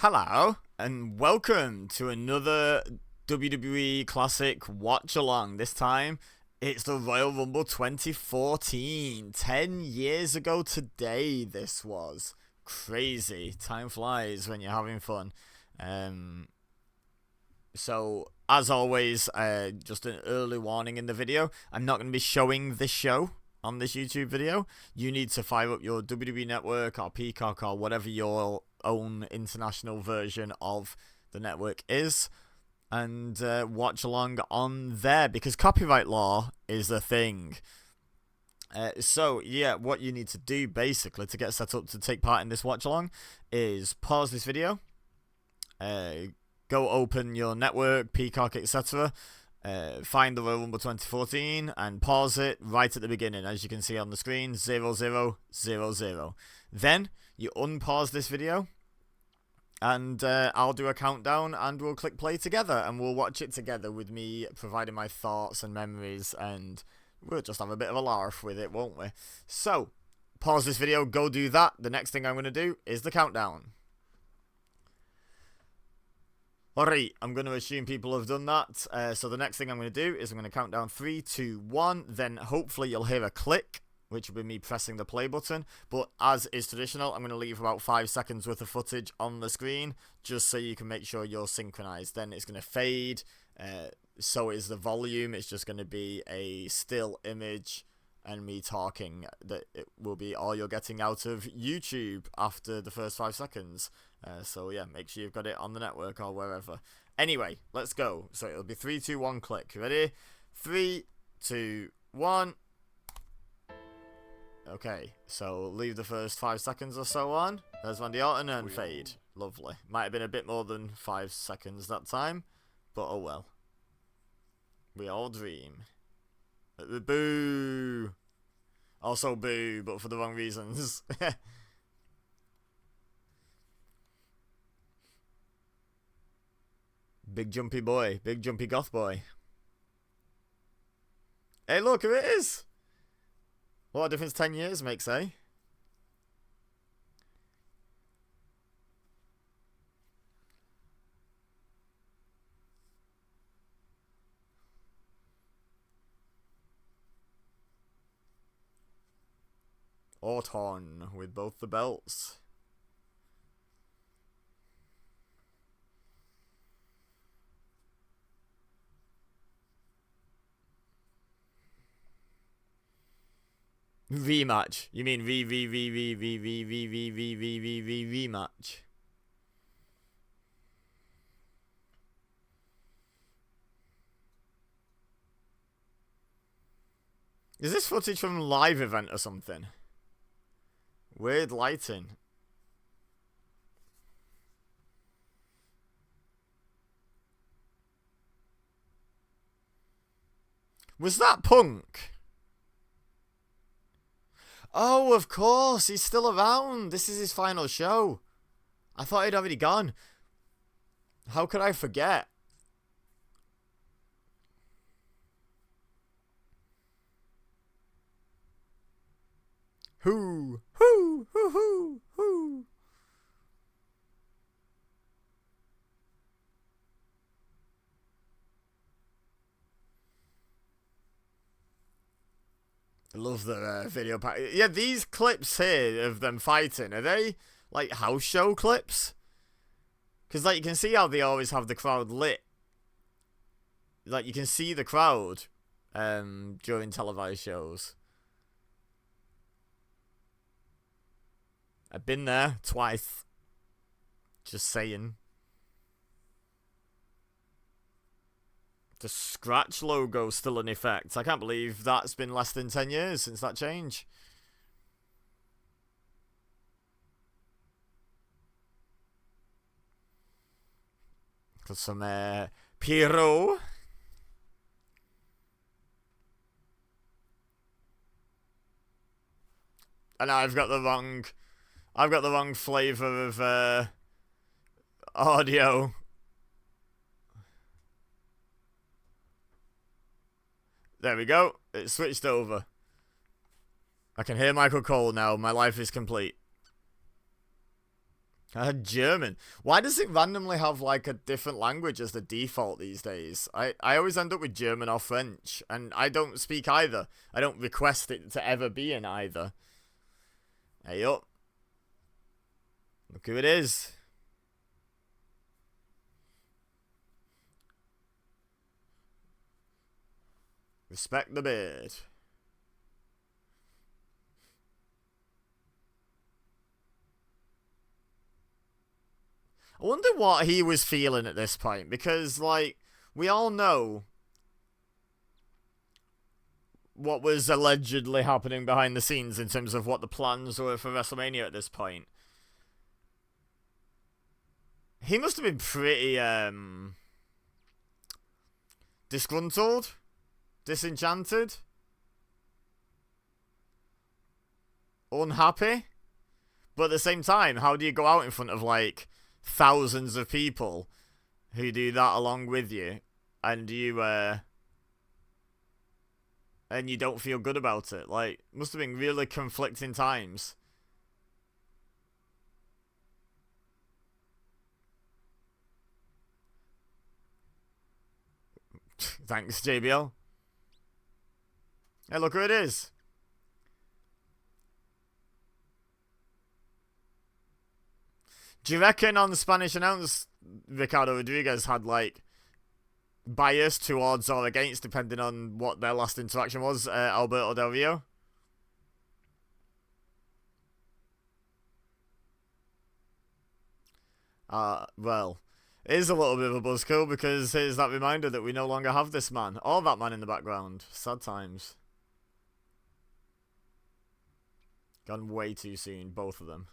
Hello, and welcome to another WWE Classic Watch Along. This time, it's the Royal Rumble 2014. 10 years ago today, this was. Crazy. Time flies when you're having fun. So, as always, just an early warning in the video. I'm not going to be showing this show on this YouTube video. You need to fire up your WWE Network or Peacock or whatever your own international version of the network is, and watch along on there, because copyright law is a thing. So yeah, what you need to do basically to get set up to take part in this watch along is pause this video, go open your network, Peacock, etc., find the Royal Rumble 2014 and pause it right at the beginning, as you can see on the screen, 0000. Then you unpause this video, and I'll do a countdown, and we'll click play together, and we'll watch it together with me providing my thoughts and memories, and we'll just have a bit of a laugh with it, won't we? So, pause this video, go do that. The next thing I'm going to do is the countdown. Alright, I'm going to assume people have done that. So the next thing I'm going to do is I'm going to count down 3, 2, 1. Then hopefully you'll hear a click, which will be me pressing the play button. But as is traditional, I'm going to leave about 5 seconds worth of footage on the screen, just so you can make sure you're synchronized. Then it's going to fade. So is the volume. It's just going to be a still image and me talking. That it will be all you're getting out of YouTube after the first 5 seconds. So yeah, make sure you've got it on the network or wherever. Anyway, let's go. So it'll be 3, 2, 1, click. Ready? 3, 2, 1. Okay, so leave the first 5 seconds or so on. There's Randy Orton and fade. Lovely. Might have been a bit more than 5 seconds that time, but oh well. We all dream. Boo! Also boo, but for the wrong reasons. Big jumpy boy. Big jumpy goth boy. Hey, look, here it is! What a difference 10 years makes, eh? Orton with both the belts. Rematch. You mean rematch. Is this footage from a live event or something? Weird lighting. Was that Punk? Oh, of course, he's still around. This is his final show. I thought he'd already gone. How could I forget? Hoo, hoo, hoo, hoo, hoo. I love the video pack. Yeah, these clips here of them fighting, are they like house show clips? Because like you can see how they always have the crowd lit. Like you can see the crowd during televised shows. I've been there twice. Just saying. The scratch logo still in effect. I can't believe that's been less than 10 years since that change. Got some Pierrot. And I've got the wrong flavour of audio. There we go. It switched over. I can hear Michael Cole now. My life is complete. German. Why does it randomly have like a different language as the default these days? I always end up with German or French, and I don't speak either. I don't request it to ever be in either. Hey up. Look who it is. Respect the beard. I wonder what he was feeling at this point, because, like, we all know what was allegedly happening behind the scenes in terms of what the plans were for WrestleMania at this point. He must have been pretty, disgruntled, disenchanted, unhappy. But at the same time, how do you go out in front of, like, thousands of people who do that along with you, and you don't feel good about it? Like, must have been really conflicting times. Thanks, JBL. Hey, look who it is. Do you reckon on the Spanish announce Ricardo Rodriguez had, like, bias towards or against, depending on what their last interaction was, Alberto Del Rio? Well, it is a little bit of a buzzkill, because here's that reminder that we no longer have this man, or that man in the background. Sad times. Gone way too soon, both of them.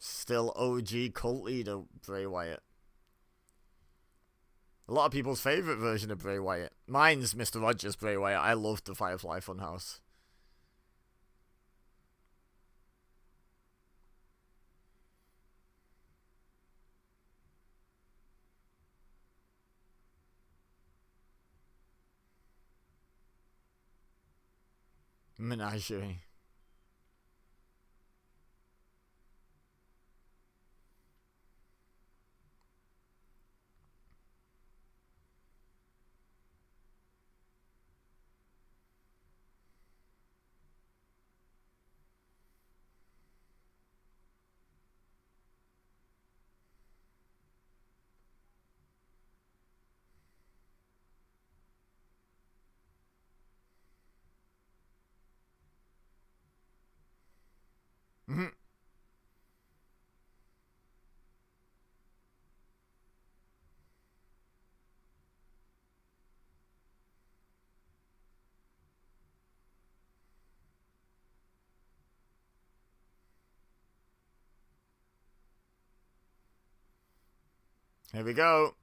Still OG cult leader Bray Wyatt. A lot of people's favourite version of Bray Wyatt. Mine's Mr. Rogers Bray Wyatt. I loved the Firefly Funhouse. Menagerie. Here we go.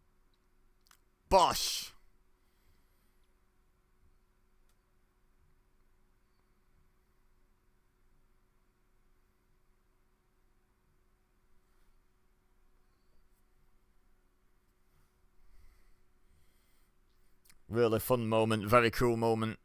Bosh. Really fun moment, very cool moment.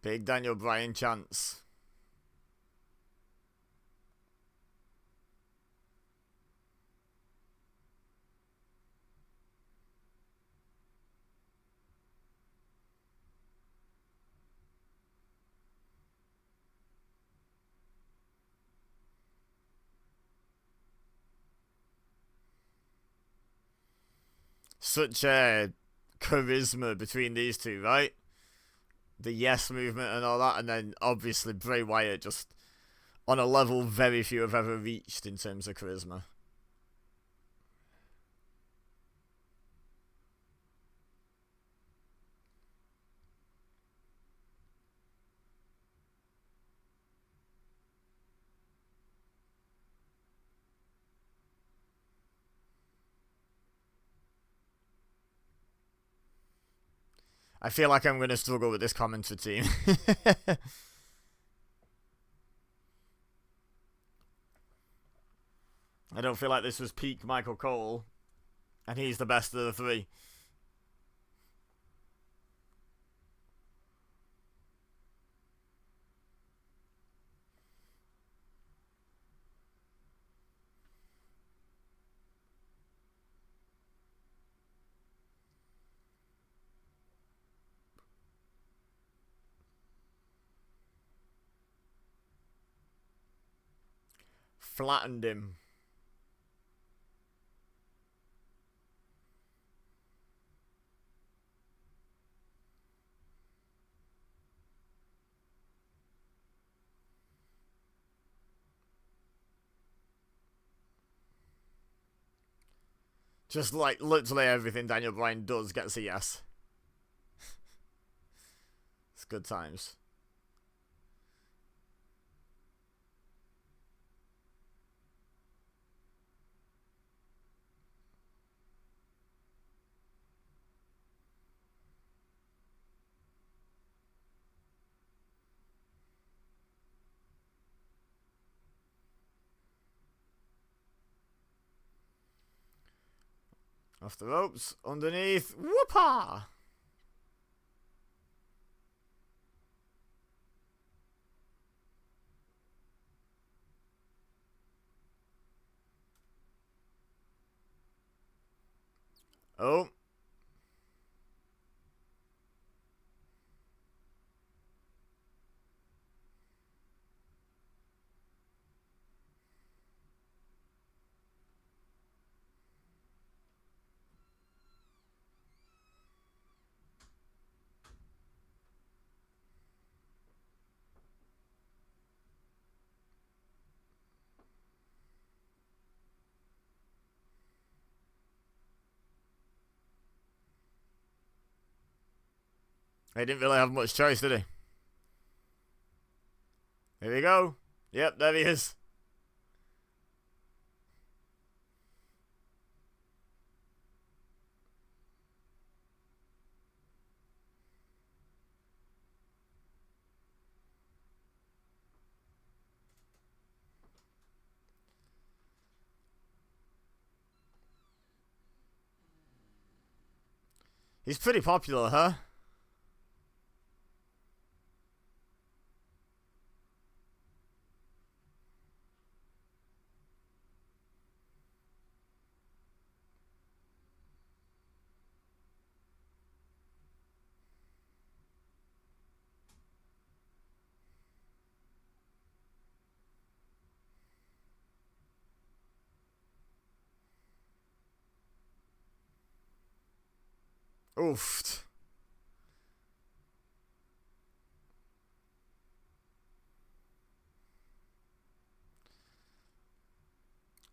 Big Daniel Bryan chance. Such a charisma between these two, right? The yes movement and all that, and then obviously Bray Wyatt just on a level very few have ever reached in terms of charisma. I feel like I'm going to struggle with this commentary team. I don't feel like this was peak Michael Cole, and he's the best of the three. Flattened him. Just like literally everything Daniel Bryan does gets a yes. It's good times. Off the ropes, underneath, whoopah! Oh. He didn't really have much choice, did he? Here we go. Yep, there he is. He's pretty popular, huh? Oof.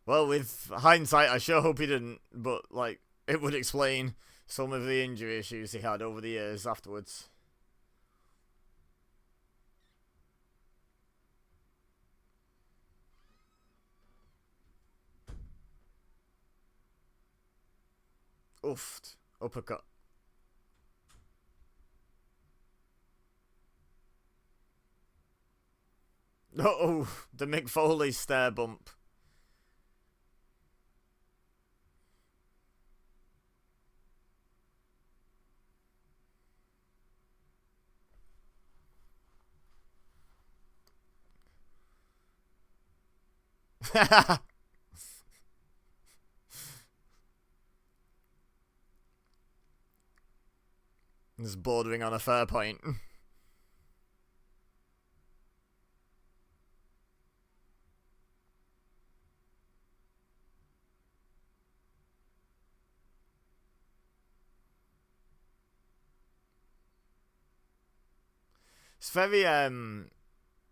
Well, with hindsight, I sure hope he didn't, but, like, it would explain some of the injury issues he had over the years afterwards. Oofed. Uppercut. Oh, the Mick Foley stare bump. It's bordering on a fair point. It's very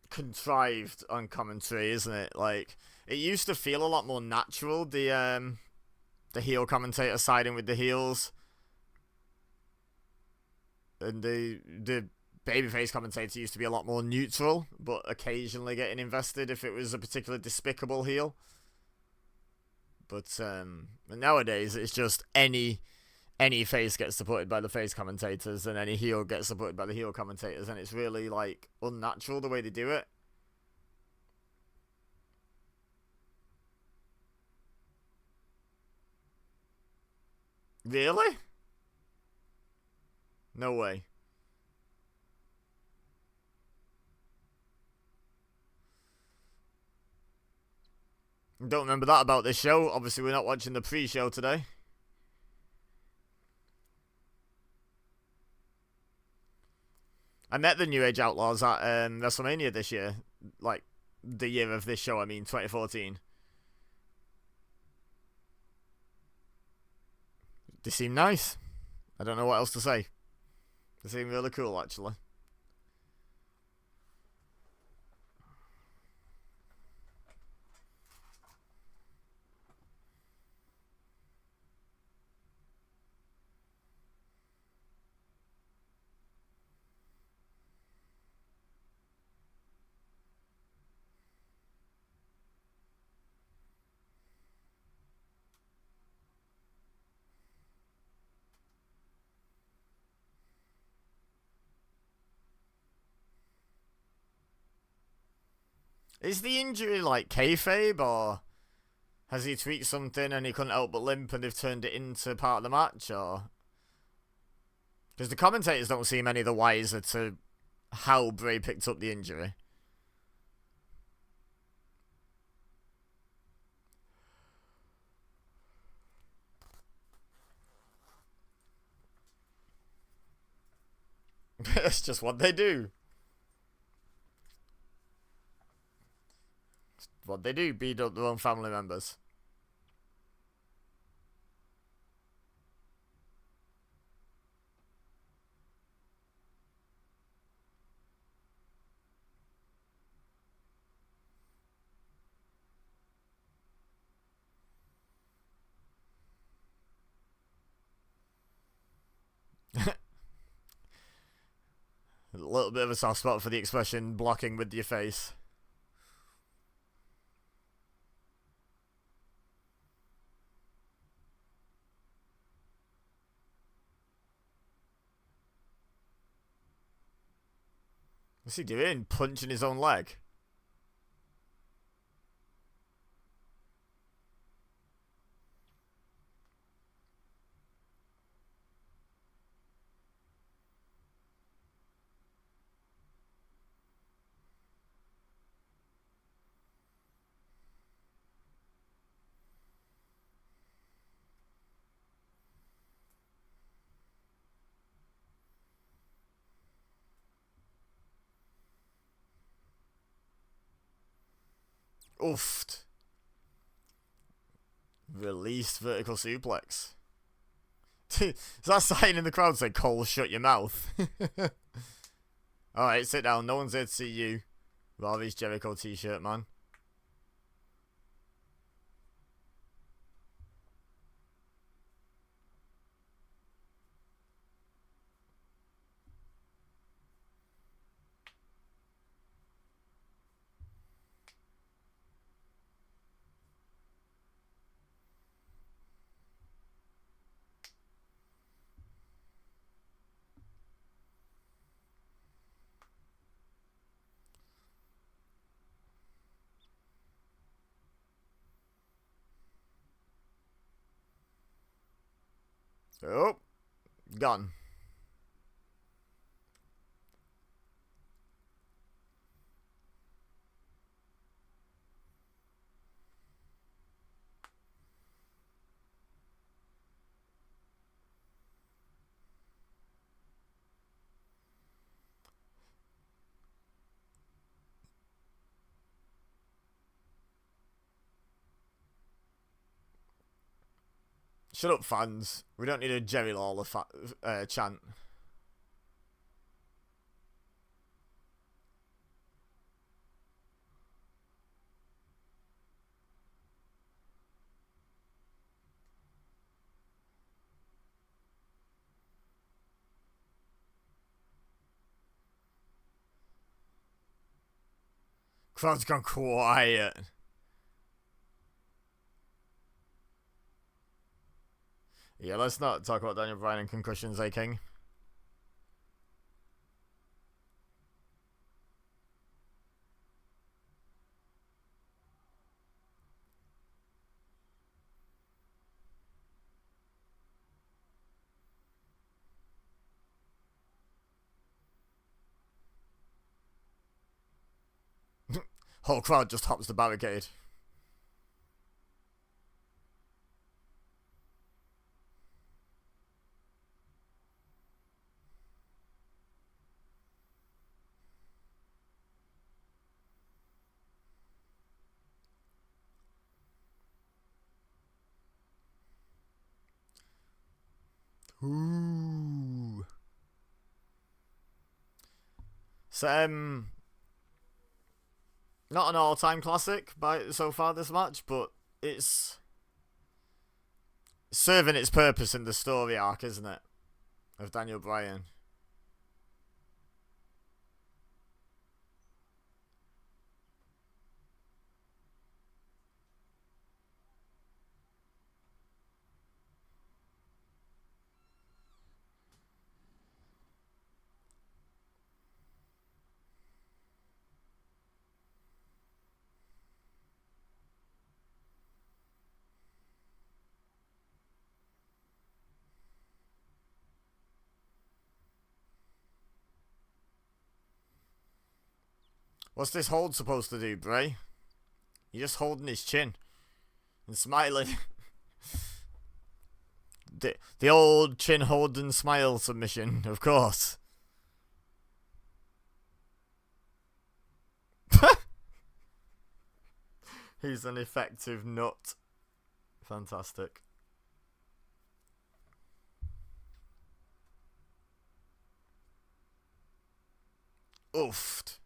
contrived on commentary, isn't it? Like, it used to feel a lot more natural, the heel commentator siding with the heels, and the babyface commentator used to be a lot more neutral, but occasionally getting invested if it was a particularly despicable heel. But nowadays it's just any any face gets supported by the face commentators and any heel gets supported by the heel commentators, and it's really like unnatural the way they do it. Really? No way. Don't remember that about this show. Obviously, we're not watching the pre-show today. I met the New Age Outlaws at WrestleMania this year. Like, the year of this show, I mean, 2014. They seem nice. I don't know what else to say. They seem really cool, actually. Is the injury like kayfabe, or has he tweaked something and he couldn't help but limp and they've turned it into part of the match, or? Because the commentators don't seem any the wiser to how Bray picked up the injury. It's just what they do. It's what they do, beat up their own family members. A little bit of a soft spot for the expression blocking with your face. What's he doing? Punching his own leg? Oofed. Released vertical suplex. Is that sign in the crowd say, Cole, shut your mouth? Alright, sit down. No one's here to see you. Ravi's Jericho t-shirt, man. Oh, gone. Shut up, fans. We don't need a Jerry Lawler chant. Crowd's gone quiet. Yeah, let's not talk about Daniel Bryan and concussions, King. Whole crowd just hops the barricade. Ooh. So, not an all-time classic by so far this match, but it's serving its purpose in the story arc, isn't it? Of Daniel Bryan. What's this hold supposed to do, Bray? You're just holding his chin and smiling. the old chin hold and smile submission, of course. He's an effective nut. Fantastic. Oofed.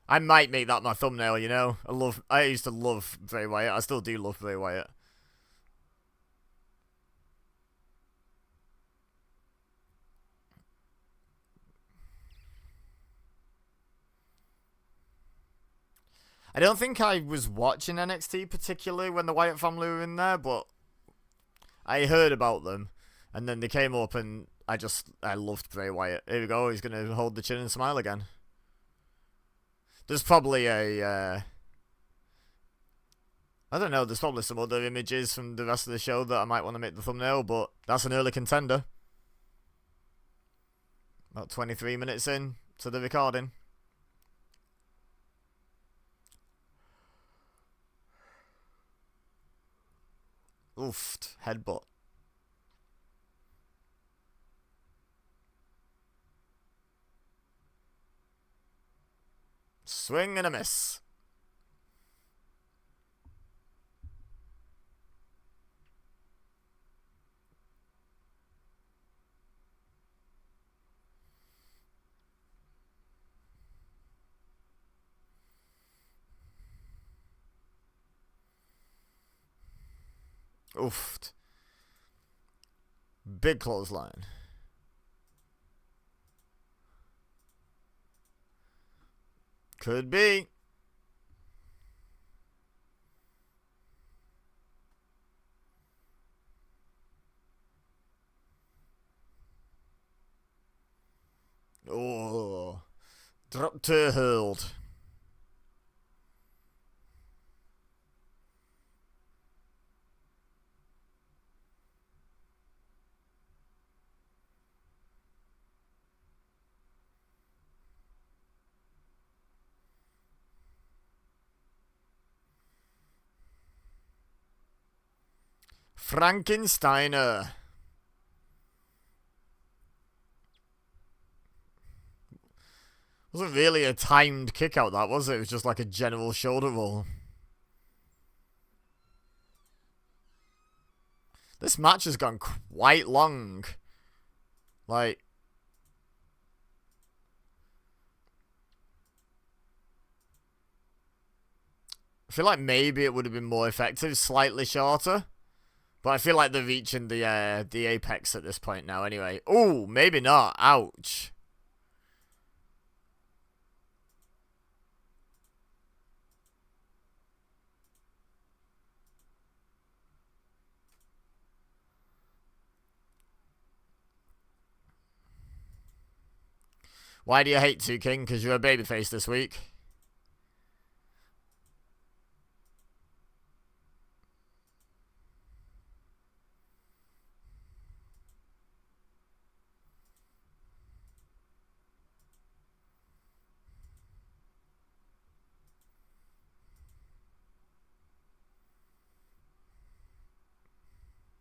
I might make that my thumbnail, you know. I used to love Bray Wyatt. I still do love Bray Wyatt. I don't think I was watching NXT particularly when the Wyatt family were in there, but I heard about them, and then they came up, and I loved Bray Wyatt. Here we go. He's gonna hold the chin and smile again. There's probably I don't know, there's probably some other images from the rest of the show that I might want to make the thumbnail, but that's an early contender. About 23 minutes in to the recording. Oofed. Headbutt. Swing and a miss. Oofed. Big clothesline. Could be. Oh. Drop to hold. Frankensteiner. Wasn't really a timed kick out, that was it? It was just like a general shoulder roll. This match has gone quite long. Like, I feel like maybe it would have been more effective, slightly shorter. But I feel like they're reaching the apex at this point now anyway. Ooh, maybe not. Ouch. Why do you hate 2 King? Because you're a babyface this week.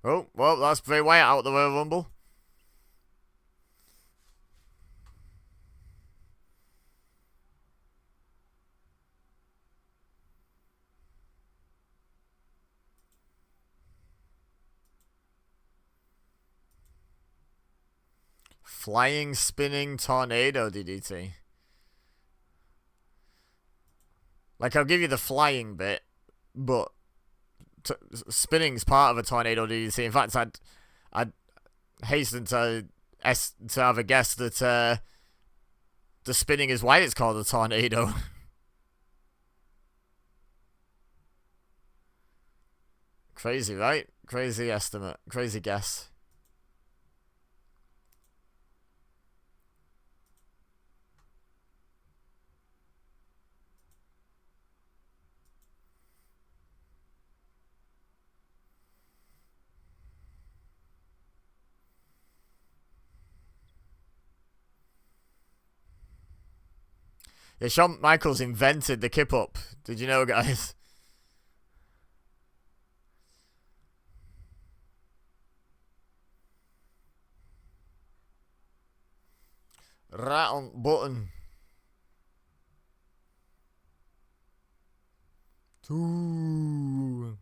Oh, well, that's Bray Wyatt out of the Royal Rumble. Flying, spinning, tornado DDT. Like, I'll give you the flying bit, but spinning's part of a tornado DDT. In fact, I'd hasten to have a guess that the spinning is why it's called a tornado. Crazy, right? Crazy estimate. Crazy guess. Yeah, Shawn Michaels invented the kip up. Did you know, guys? Right on button. 2.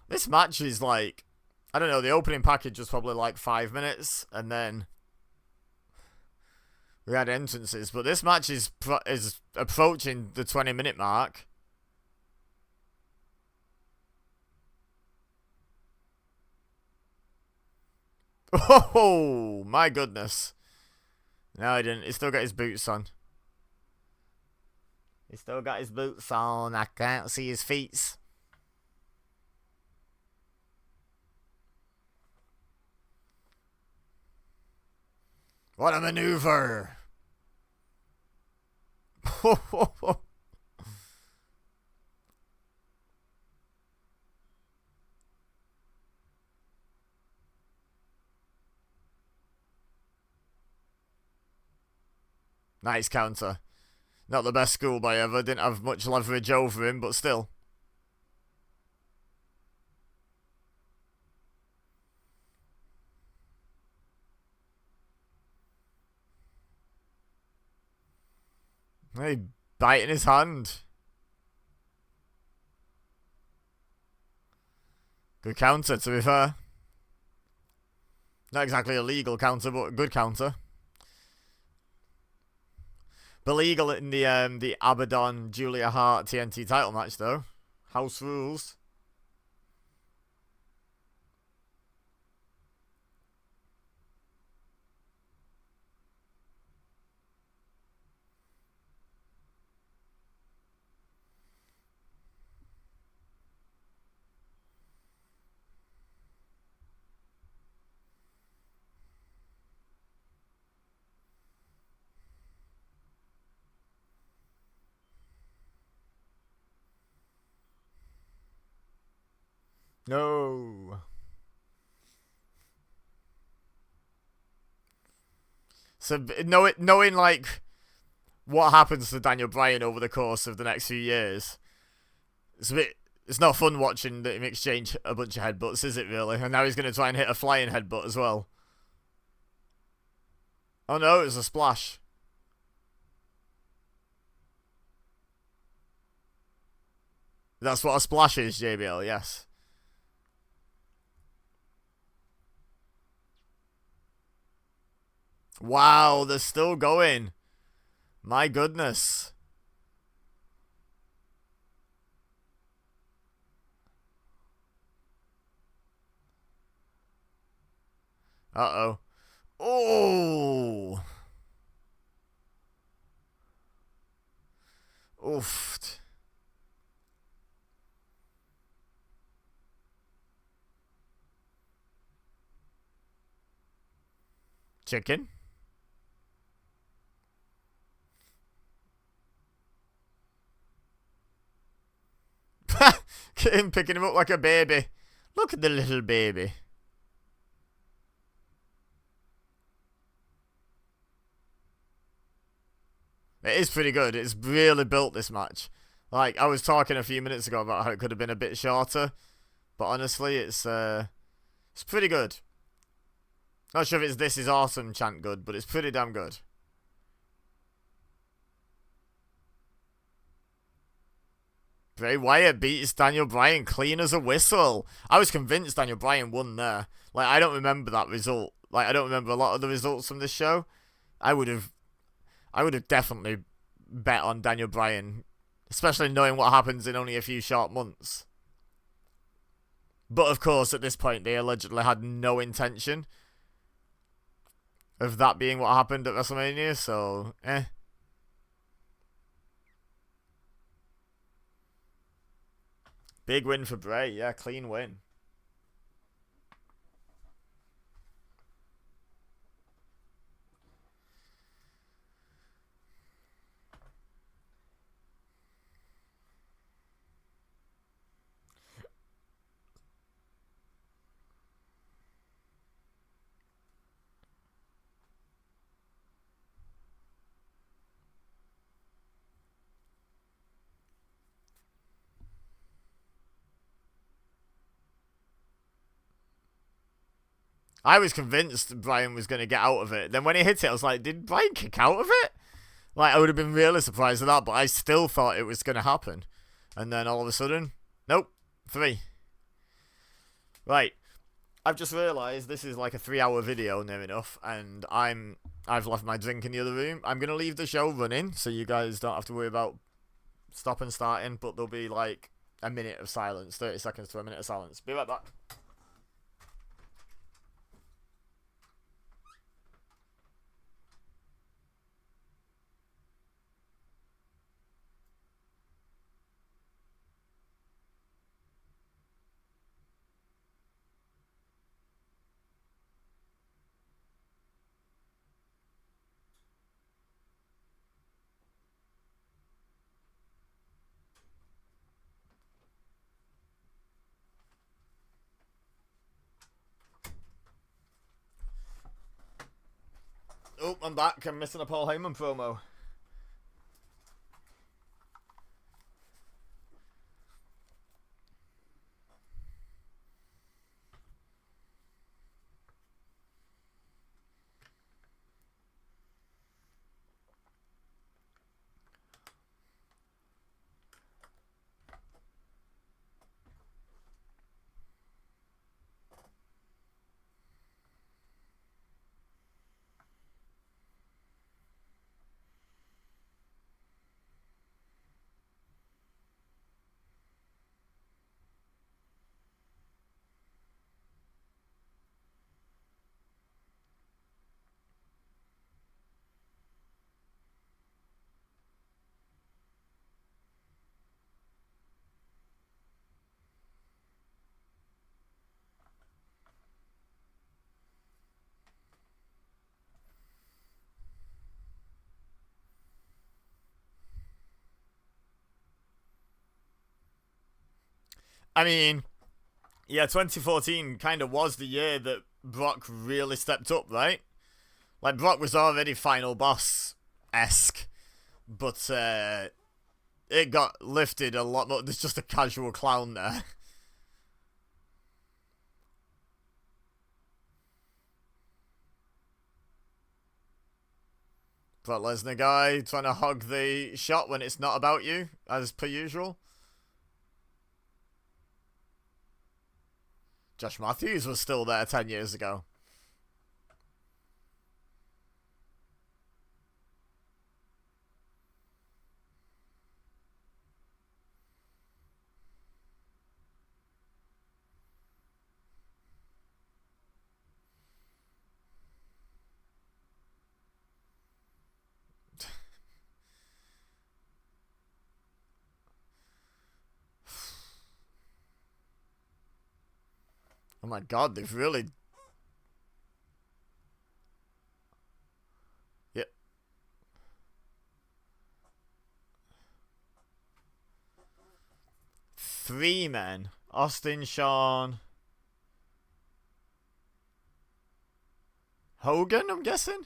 This match is like, I don't know, the opening package was probably like 5 minutes, and then we had entrances, but this match is approaching the 20-minute mark. Oh, my goodness. No, he didn't. He still got his boots on. He still got his boots on. I can't see his feet. What a maneuver! Nice counter. Not the best schoolboy ever. Didn't have much leverage over him, but still. Hey, biting his hand. Good counter, to be fair. Not exactly a legal counter, but a good counter. But legal in the Abaddon Julia Hart TNT title match, though. House rules. No. So knowing like what happens to Daniel Bryan over the course of the next few years, it's not fun watching him exchange a bunch of headbutts, is it really? And now he's going to try and hit a flying headbutt as well. Oh no, it was a splash. That's what a splash is, JBL, yes. Wow, they're still going. My goodness. Uh-oh. Oh. Oof. Chicken. Him picking him up like a baby. Look at the little baby. It is pretty good. It's really built, this match. Like, I was talking a few minutes ago about how it could have been a bit shorter. But honestly, it's pretty good. Not sure if it's "This is awesome" chant good, but it's pretty damn good. Bray Wyatt beats Daniel Bryan clean as a whistle. I was convinced Daniel Bryan won there. Like, I don't remember that result. Like, I don't remember a lot of the results from this show. I would have definitely bet on Daniel Bryan, especially knowing what happens in only a few short months. But of course, at this point, they allegedly had no intention of that being what happened at WrestleMania, so, Big win for Bray, yeah, clean win. I was convinced Bryan was going to get out of it. Then when he hit it, I was like, did Bryan kick out of it? Like, I would have been really surprised at that, but I still thought it was going to happen. And then all of a sudden, nope, 3. Right. I've just realised this is like a 3-hour video near enough, and I've left my drink in the other room. I'm going to leave the show running, so you guys don't have to worry about stopping starting, but there'll be like a minute of silence, 30 seconds to a minute of silence. Be right back. Oh, I'm back. I'm missing a Paul Heyman promo. I mean, yeah, 2014 kind of was the year that Brock really stepped up, right? Like, Brock was already final boss-esque, but it got lifted a lot more. There's just a casual clown there. Brock Lesnar guy trying to hog the shot when it's not about you, as per usual. Josh Matthews was still there 10 years ago. Oh my god, they've really... Yep. Three men. Austin, Shawn... Hogan, I'm guessing?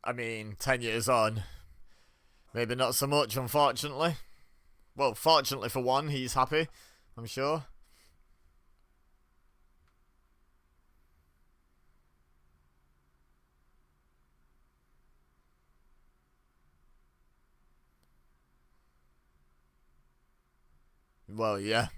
I mean, 10 years on. Maybe not so much, unfortunately. Well, fortunately for one, he's happy, I'm sure. Well, yeah.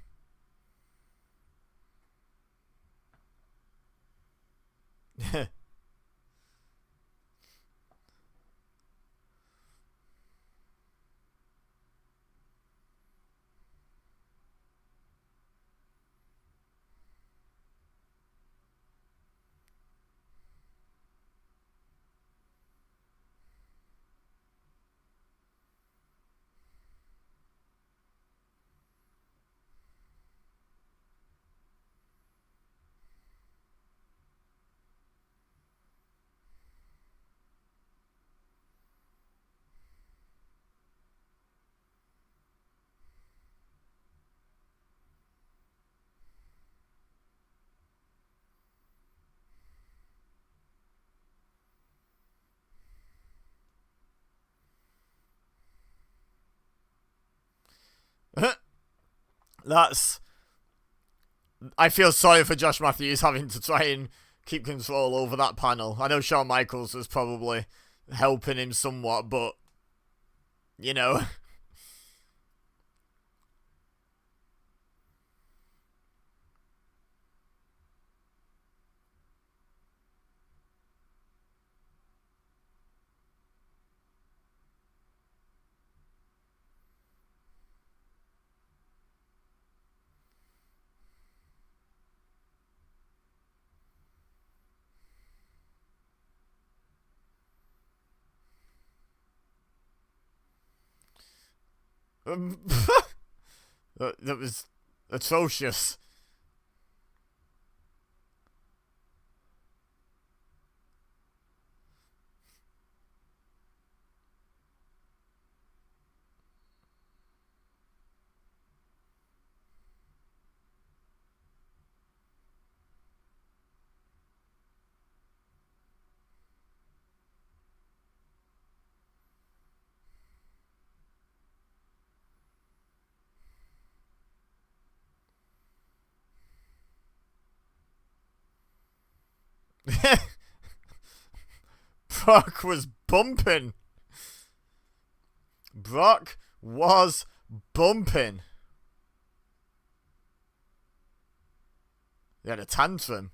That's... I feel sorry for Josh Matthews having to try and keep control over that panel. I know Shawn Michaels was probably helping him somewhat, but... You know... that was atrocious. Brock was bumping. Brock was bumping. He had a tantrum.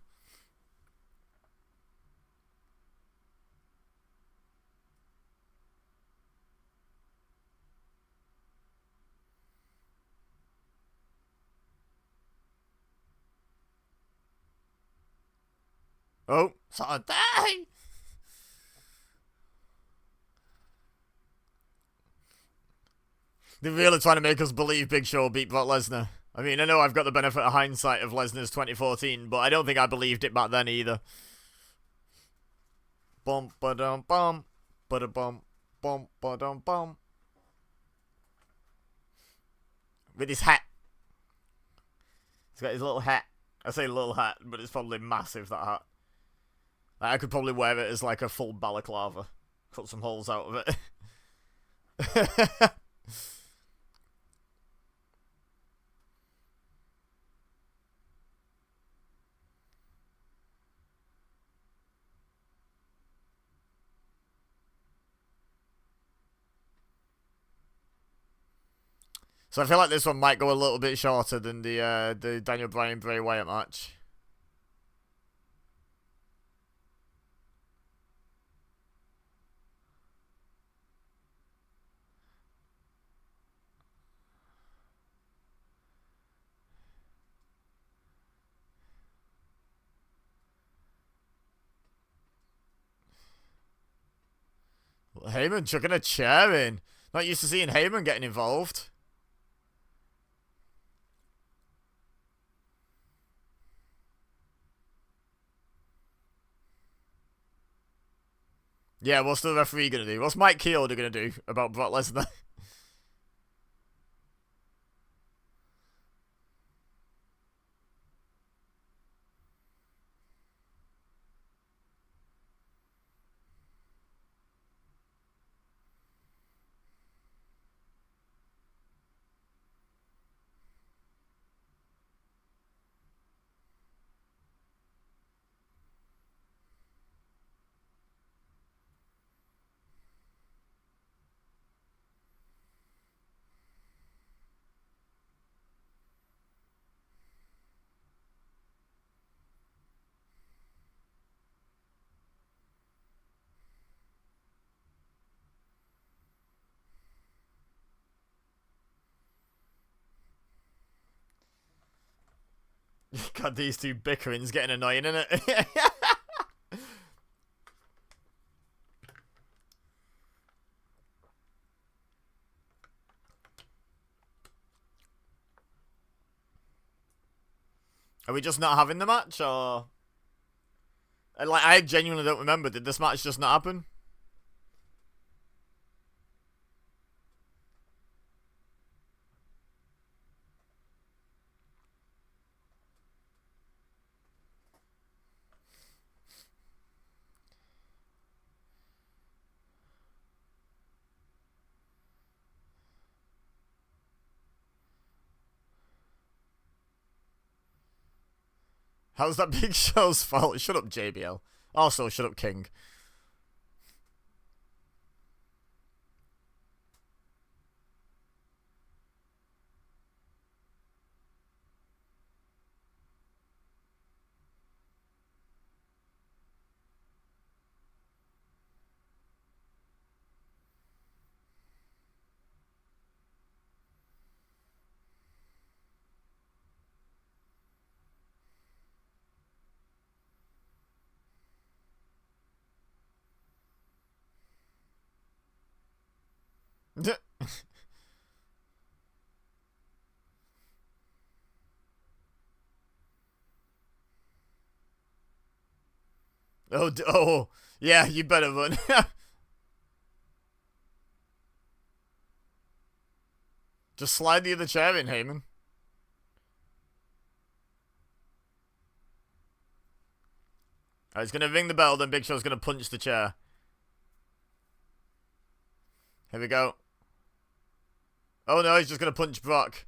Oh, Saturday! They're really trying to make us believe Big Show beat Brock Lesnar. I mean, I know I've got the benefit of hindsight of Lesnar's 2014, but I don't think I believed it back then either. Bum ba dum bum, ba da bum, bum ba dum bum. With his hat. He's got his little hat. I say little hat, but it's probably massive, that hat. Like, I could probably wear it as like a full balaclava. Cut some holes out of it. So I feel like this one might go a little bit shorter than the Daniel Bryan Bray Wyatt match. Heyman chucking a chair in. Not used to seeing Heyman getting involved. Yeah, what's the referee gonna do? What's Mike Chioda gonna do about Brock Lesnar? God, these two bickering's getting annoying, isn't it? Are we just not having the match, or... Like, I genuinely don't remember. Did this match just not happen? How's that Big Show's fault? Shut up, JBL. Also, shut up, King. Oh, yeah, you better run. Just slide the other chair in, Heyman. Alright, he's gonna ring the bell, then Big Show's gonna punch the chair. Here we go. Oh no, he's just gonna punch Brock.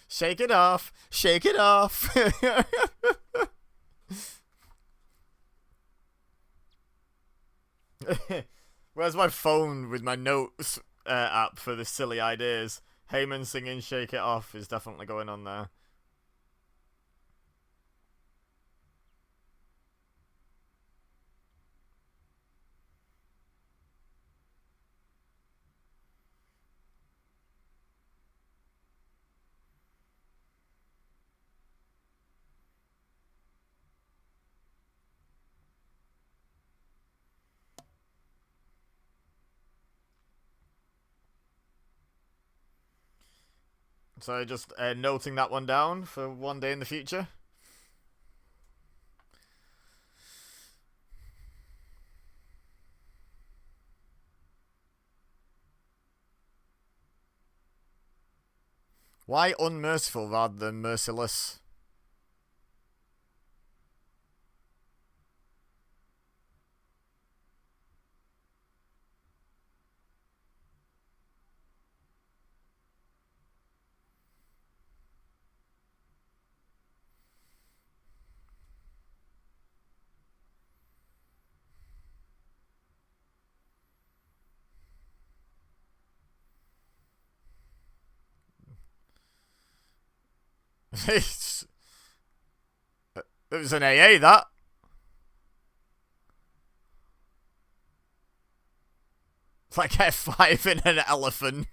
Shake it off. Shake it off. Where's my phone with my notes app for the silly ideas? Heyman singing Shake It Off is definitely going on there. So just noting that one down for one day in the future. Why unmerciful rather than merciless? It was an AA, that. It's like F5 in an elephant.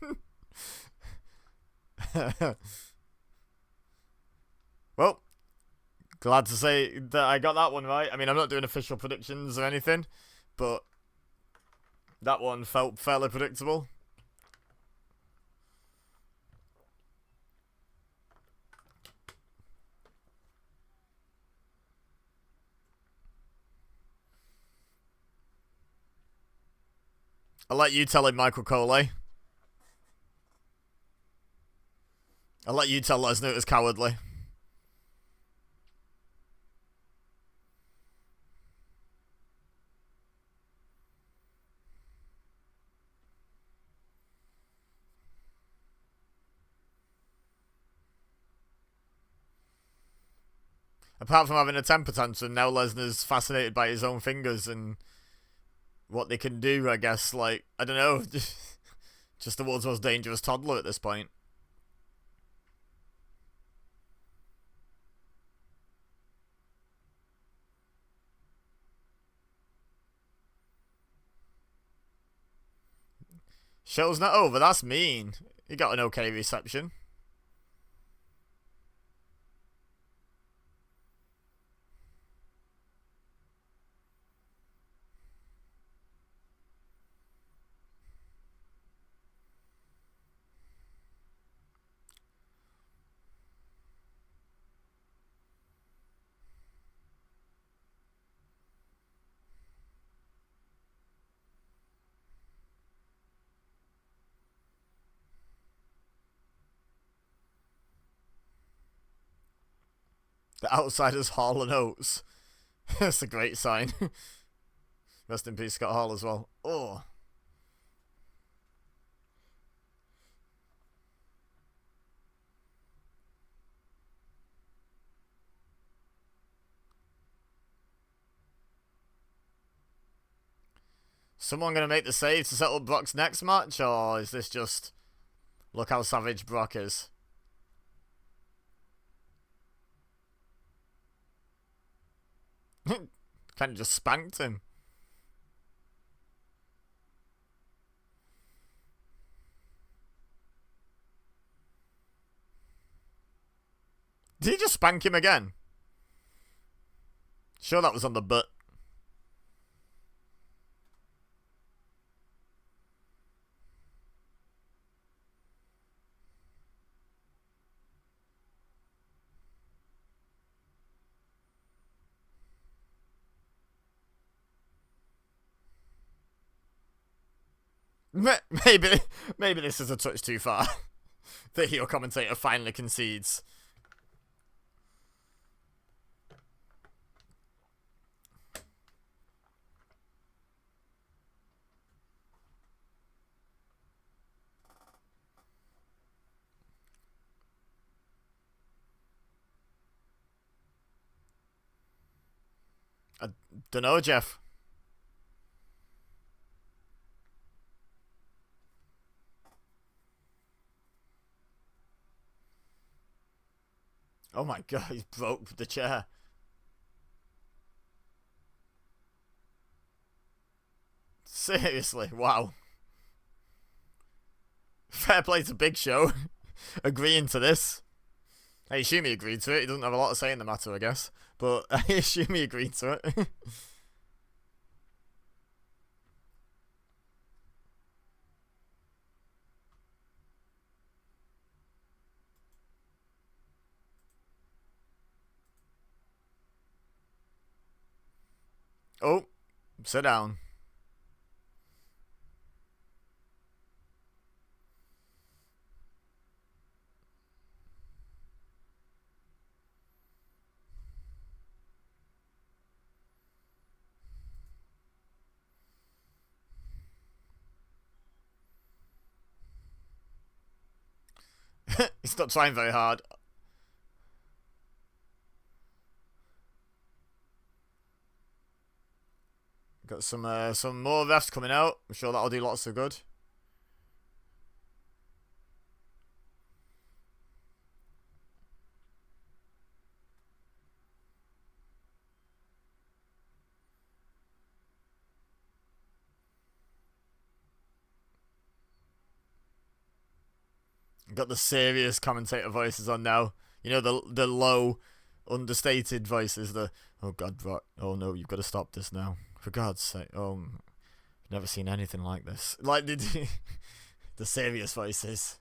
Well, glad to say that I got that one right. I mean, I'm not doing official predictions or anything, but that one felt fairly predictable. I'll let you tell him, Michael Cole. I'll let you tell Lesnar it was cowardly. Apart from having a temper tantrum, now Lesnar's fascinated by his own fingers and what they can do, I guess. Like, I don't know. Just the world's most dangerous toddler at this point. Show's not over, that's mean. He got an okay reception. The Outsiders, Hall and Oates. That's a great sign. Rest in peace, Scott Hall as well. Oh. Someone going to make the save to settle Brock's next match, or is this just look how savage Brock is? Kind of just spanked him. Did he just spank him again? Sure, that was on the butt. Maybe this is a touch too far. The heel commentator finally concedes. I don't know, Jeff. Oh my god, he broke the chair. Seriously, wow. Fair play to Big Show. Agreeing to this. I assume he agreed to it. He doesn't have a lot to say in the matter, I guess. But I assume he agreed to it. Oh, sit down. He's not trying very hard. Got some more refs coming out. I'm sure that'll do lots of good. Got the serious commentator voices on now. You know, the low, understated voices. The, oh god, right. Oh no, you've got to stop this now. For God's sake. Oh, I've never seen anything like this. Like the serious voices.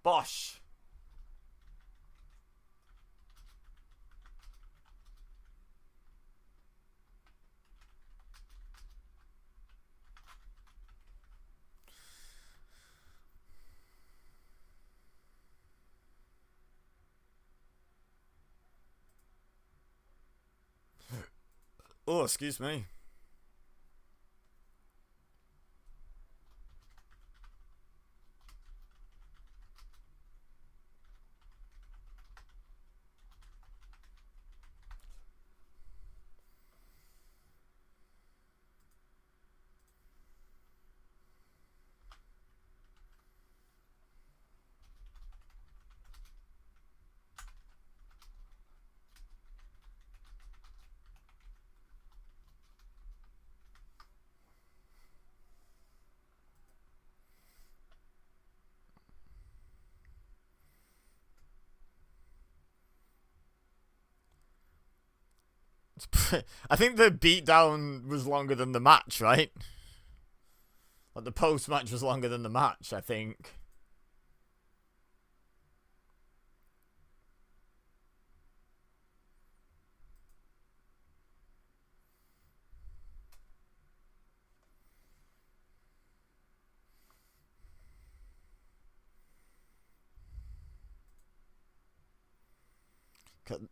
Bosh. Oh, excuse me. I think the beatdown was longer than the match, right? Like the post match was longer than the match, I think.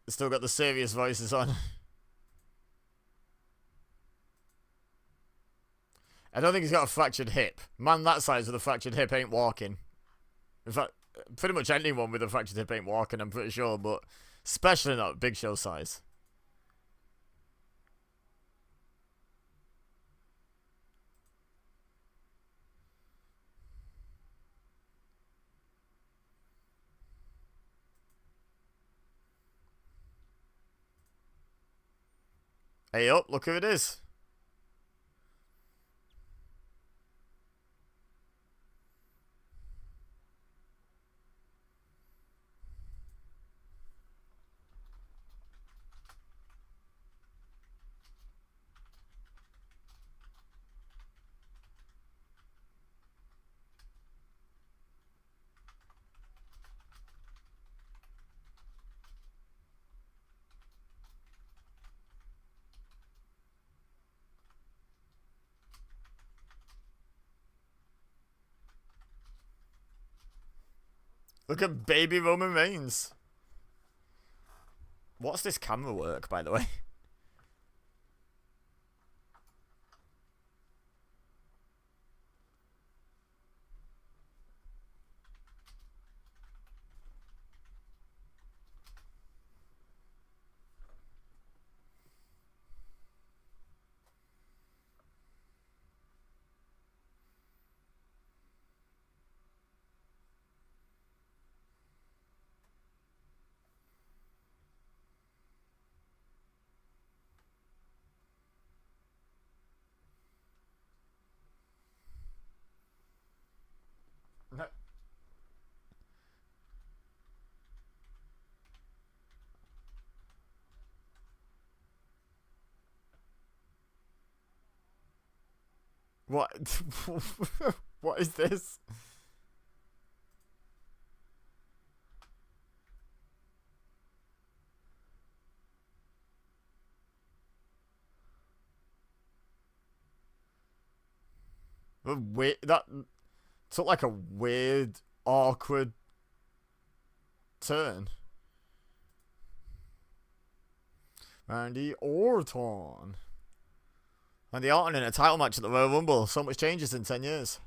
Still got the serious voices on. I don't think he's got a fractured hip. Man that size with a fractured hip ain't walking. In fact, pretty much anyone with a fractured hip ain't walking, I'm pretty sure, but especially not Big Show size. Hey up, look who it is. Look at baby Roman Reigns. What's this camera work, by the way? What? What is this? That took like a weird, awkward turn. Randy Orton. Randy Orton in a title match at the Royal Rumble. So much changes in 10 years.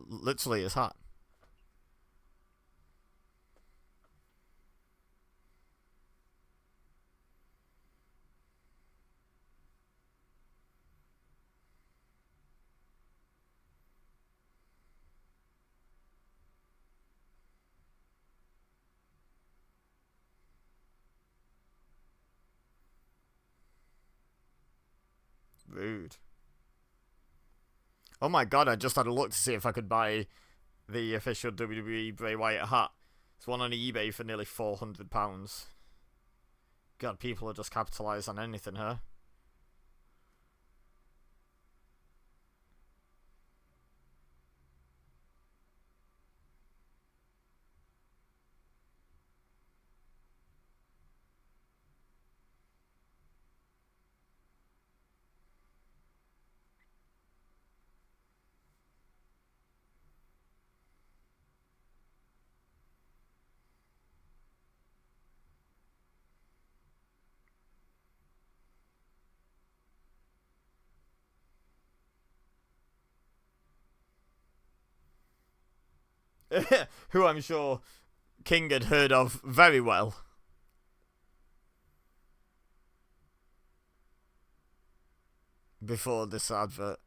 Literally his hat. Rude. Oh my god, I just had a look to see if I could buy the official WWE Bray Wyatt hat. It's one on eBay for nearly £400. God, people are just capitalised on anything, huh? Who I'm sure King had heard of very well. Before this advert.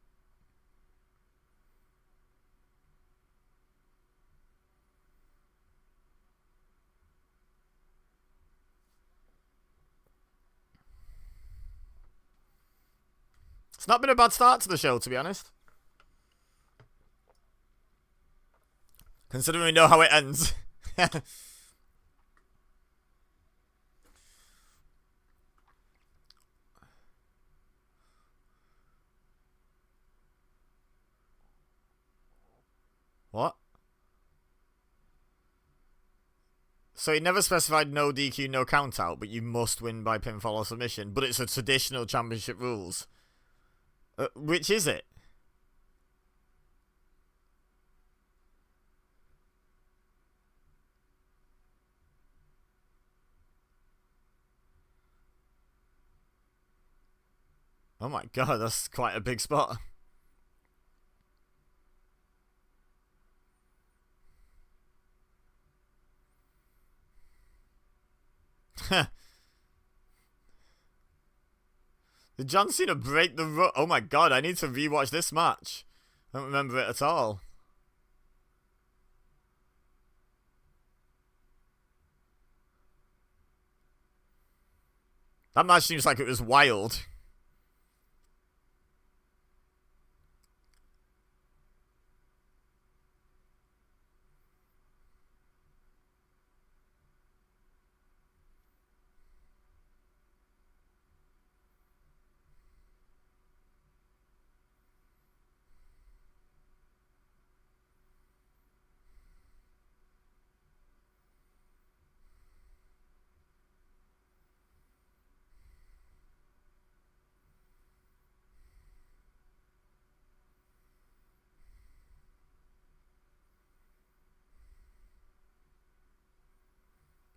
It's not been a bad start to the show, to be honest. Considering we know how it ends. What? So he never specified no DQ, no count out, but you must win by pinfall or submission. But it's a traditional championship rules. Which is it? Oh my god, that's quite a big spot. Did John Cena break the run? Oh my god, I need to rewatch this match. I don't remember it at all. That match seems like it was wild.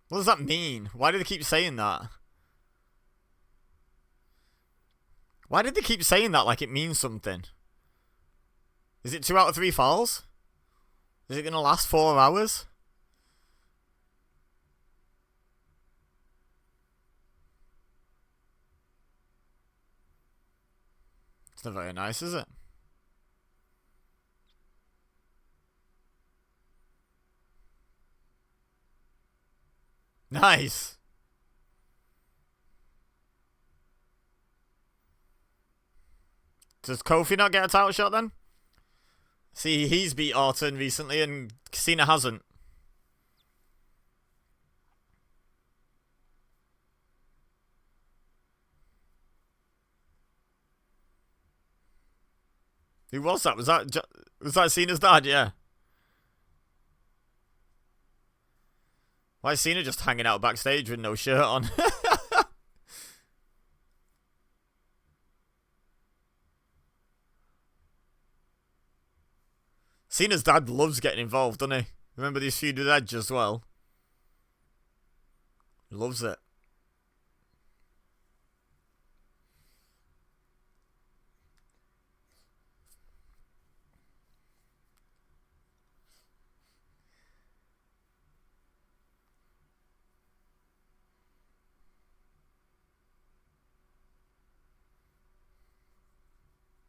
What does that mean? Why do they keep saying that? Why did they keep saying that like it means something? Is it 2 out of 3 falls? Is it going to last 4 hours? It's not very nice, is it? Nice. Does Kofi not get a title shot then? See, he's beat Orton recently and Cena hasn't. Who was that? Was that Cena's dad? Yeah. Why is Cena just hanging out backstage with no shirt on? Cena's dad loves getting involved, doesn't he? Remember this feud with Edge as well? Loves it.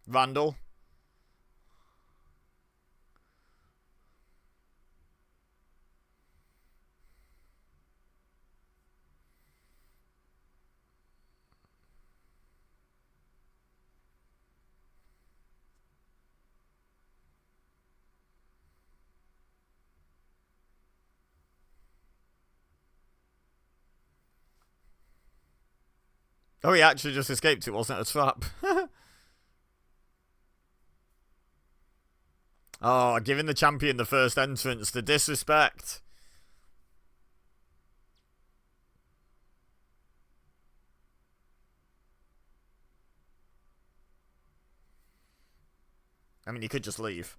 Randall. Oh, he actually just escaped. It wasn't a trap. Oh, giving the champion the first entrance. The disrespect. I mean, he could just leave.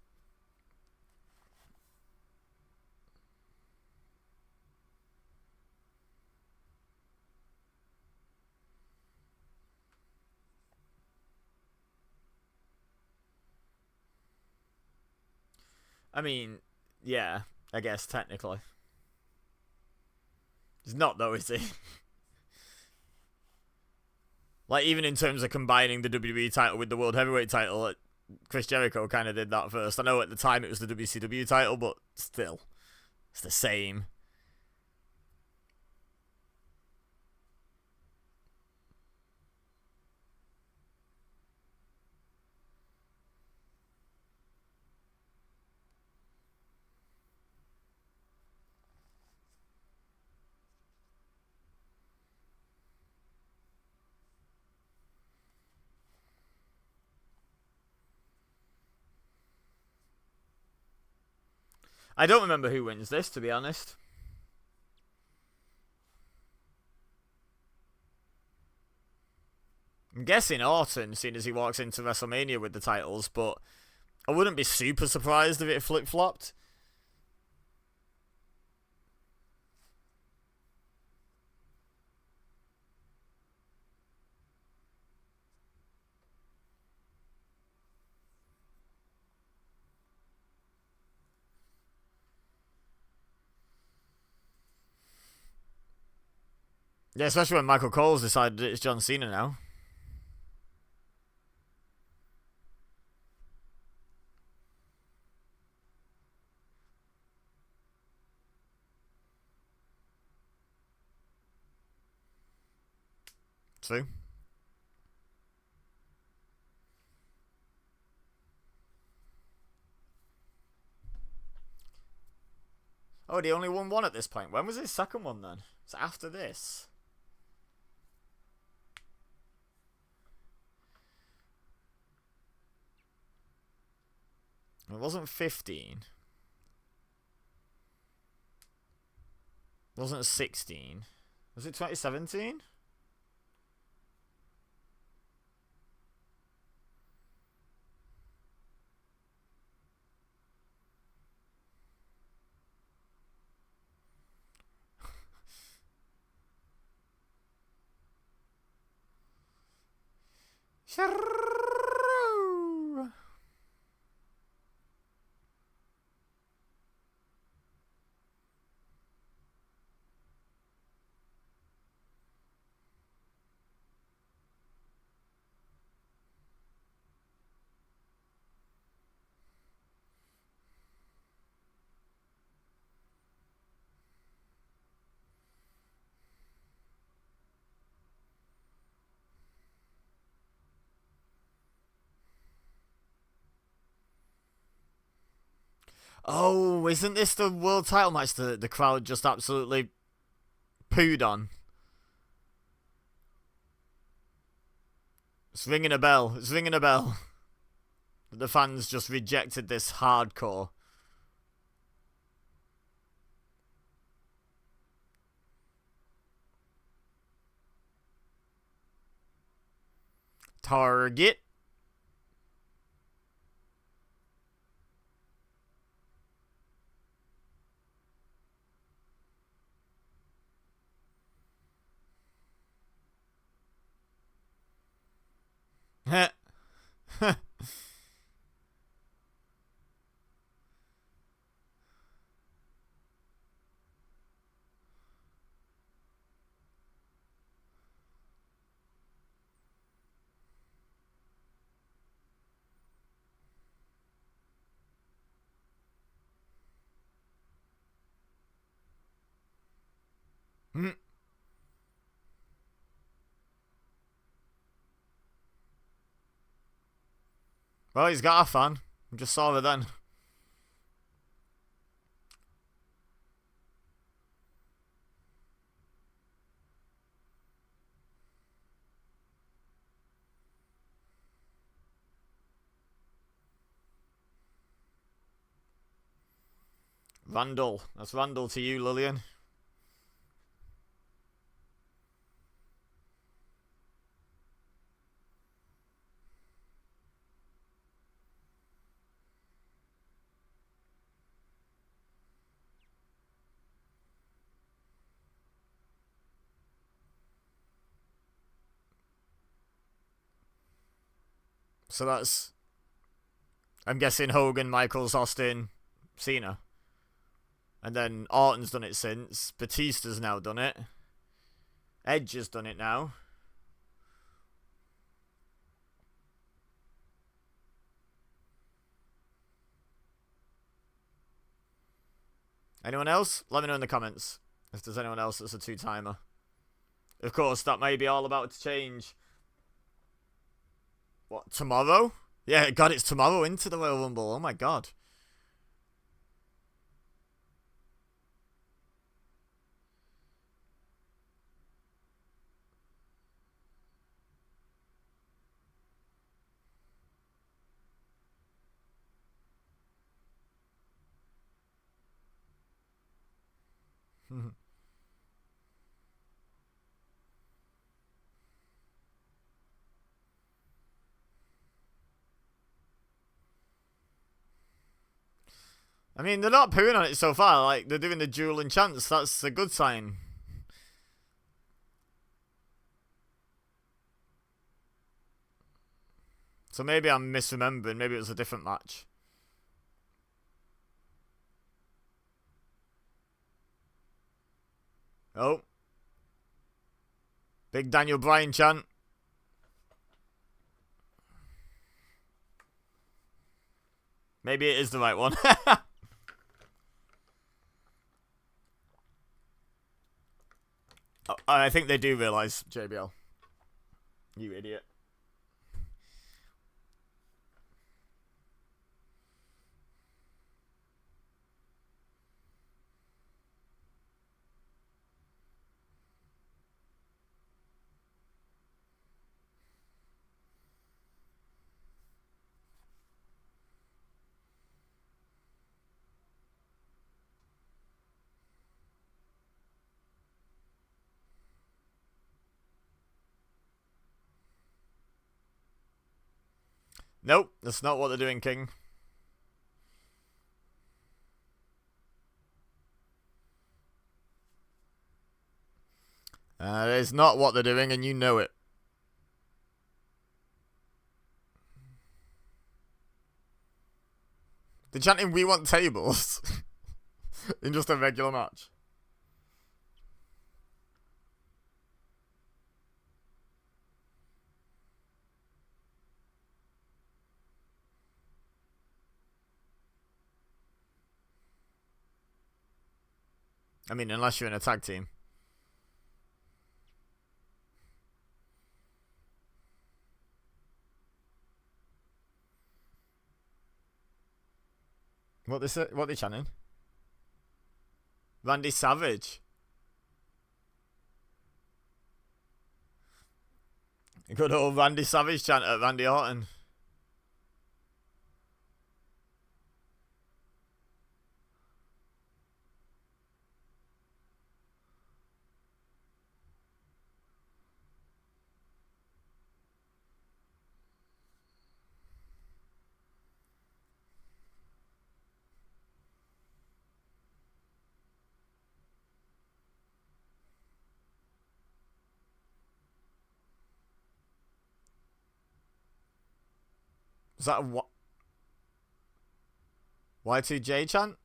I mean, yeah, I guess technically. He's not though, is he? Like, even in terms of combining the WWE title with the World Heavyweight title, Chris Jericho kind of did that first. I know at the time it was the WCW title, but still, it's the same. I don't remember who wins this, to be honest. I'm guessing Orton, seeing as he walks into WrestleMania with the titles, but I wouldn't be super surprised if it flip-flopped. Yeah, especially when Michael Cole's decided it's John Cena now. True. Oh, he only won one at this point. When was his second one then? It's after this. It wasn't 15. It wasn't 16. Was it 2017? Oh, isn't this the world title match that the crowd just absolutely pooed on? It's ringing a bell. It's ringing a bell. The fans just rejected this hardcore. Target. Heh. Well, he's got a fan. I just saw her then. Randall. That's Randall to you, Lillian. So that's... I'm guessing Hogan, Michaels, Austin, Cena. And then Orton's done it since. Batista's now done it. Edge has done it now. Anyone else? Let me know in the comments if there's anyone else that's a two-timer. Of course, that may be all about to change. What, tomorrow? Yeah, God, it's tomorrow into the Royal Rumble. Oh my God. I mean, they're not pooing on it so far. Like, they're doing the dueling chants. That's a good sign. So maybe I'm misremembering. Maybe it was a different match. Oh. Big Daniel Bryan chant. Maybe it is the right one. Oh, I think they do realise, JBL. You idiot. Nope, that's not what they're doing, King. That is not what they're doing, and you know it. They're chanting, "We want tables," in just a regular match. I mean, unless you're in a tag team. What they say? What they chanting? Randy Savage. Good old Randy Savage chant at Randy Orton. Is that a what? Y2J chant?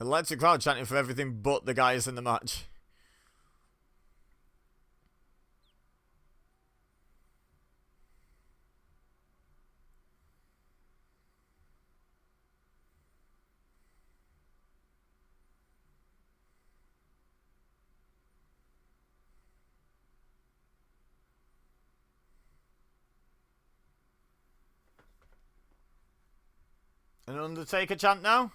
Electric crowd chanting for everything but the guys in the match. An Undertaker chant now?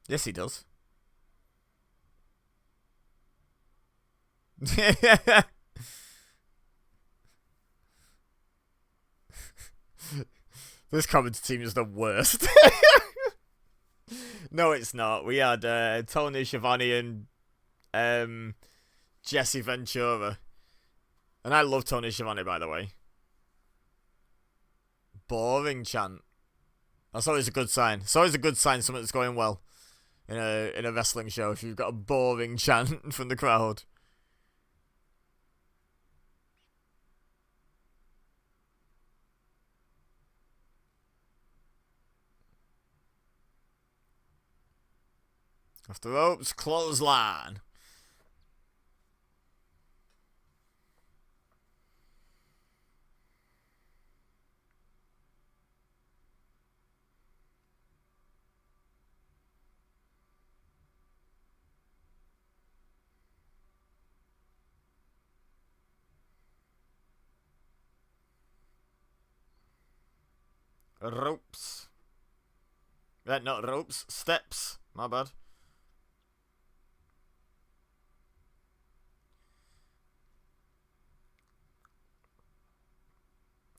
Yes, he does. This comments team is the worst. No, it's not. We had Tony Schiavone and Jesse Ventura. And I love Tony Schiavone, by the way. Boring chant. That's always a good sign. It's always a good sign something's going well in a wrestling show if you've got a boring chant from the crowd. Off the ropes, clothesline. Ropes. Not ropes, steps. My bad.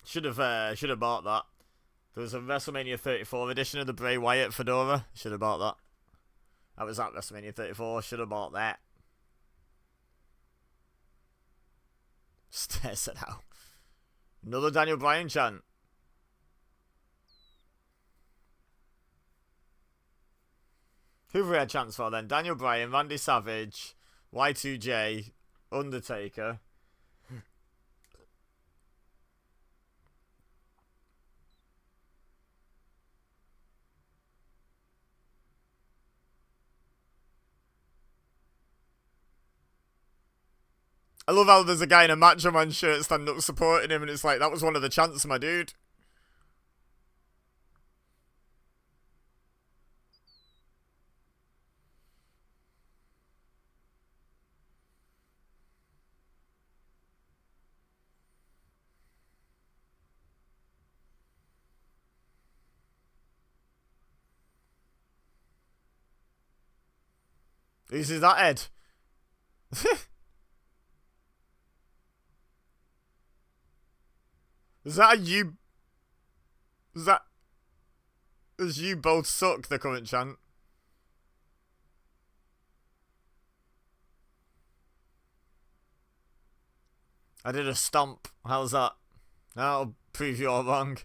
Should have bought that. There was a WrestleMania 34 edition of the Bray Wyatt fedora. Should have bought that. That was at WrestleMania 34. Should have bought that. Stares it out. Another Daniel Bryan chant. Who have we had chants for then? Daniel Bryan, Randy Savage, Y2J, Undertaker. I love how there's a guy in a Macho Man shirt standing up supporting him, and it's like, that was one of the chants, my dude. Whose is that, Ed? Is that a you? Is that? Is you both suck, the current chant? I did a stomp. How's that? That'll prove you all wrong.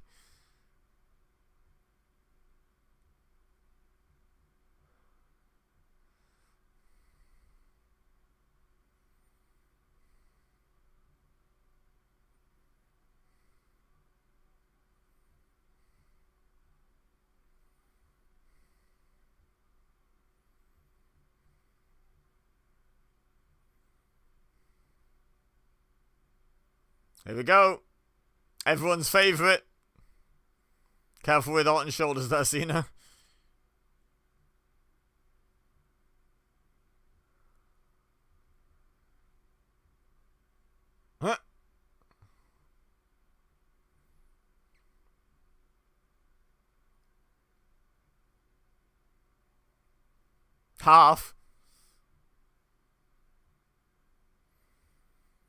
Here we go. Everyone's favourite. Careful with Orton's shoulders there, Cena. Huh? Half.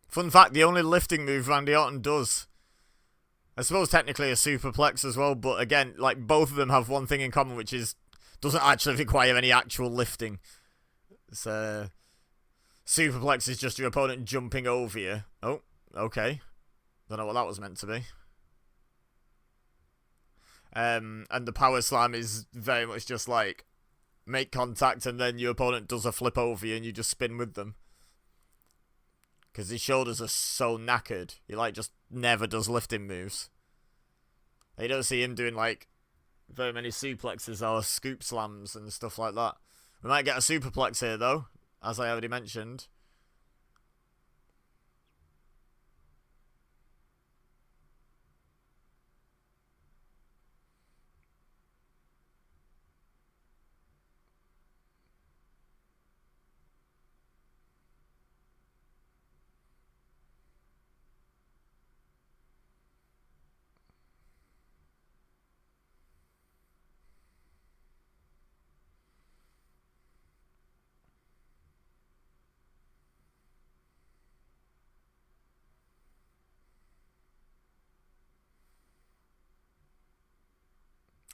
Fun fact, the only lifting move Randy Orton does, I suppose technically a superplex as well, but again, like, both of them have one thing in common, which is doesn't actually require any actual lifting. So superplex is just your opponent jumping over you. Oh, okay. Don't know what that was meant to be. And the power slam is very much just like make contact and then your opponent does a flip over you and you just spin with them. Because his shoulders are so knackered. He like just never does lifting moves. You don't see him doing like very many suplexes or scoop slams and stuff like that. We might get a superplex here though, as I already mentioned.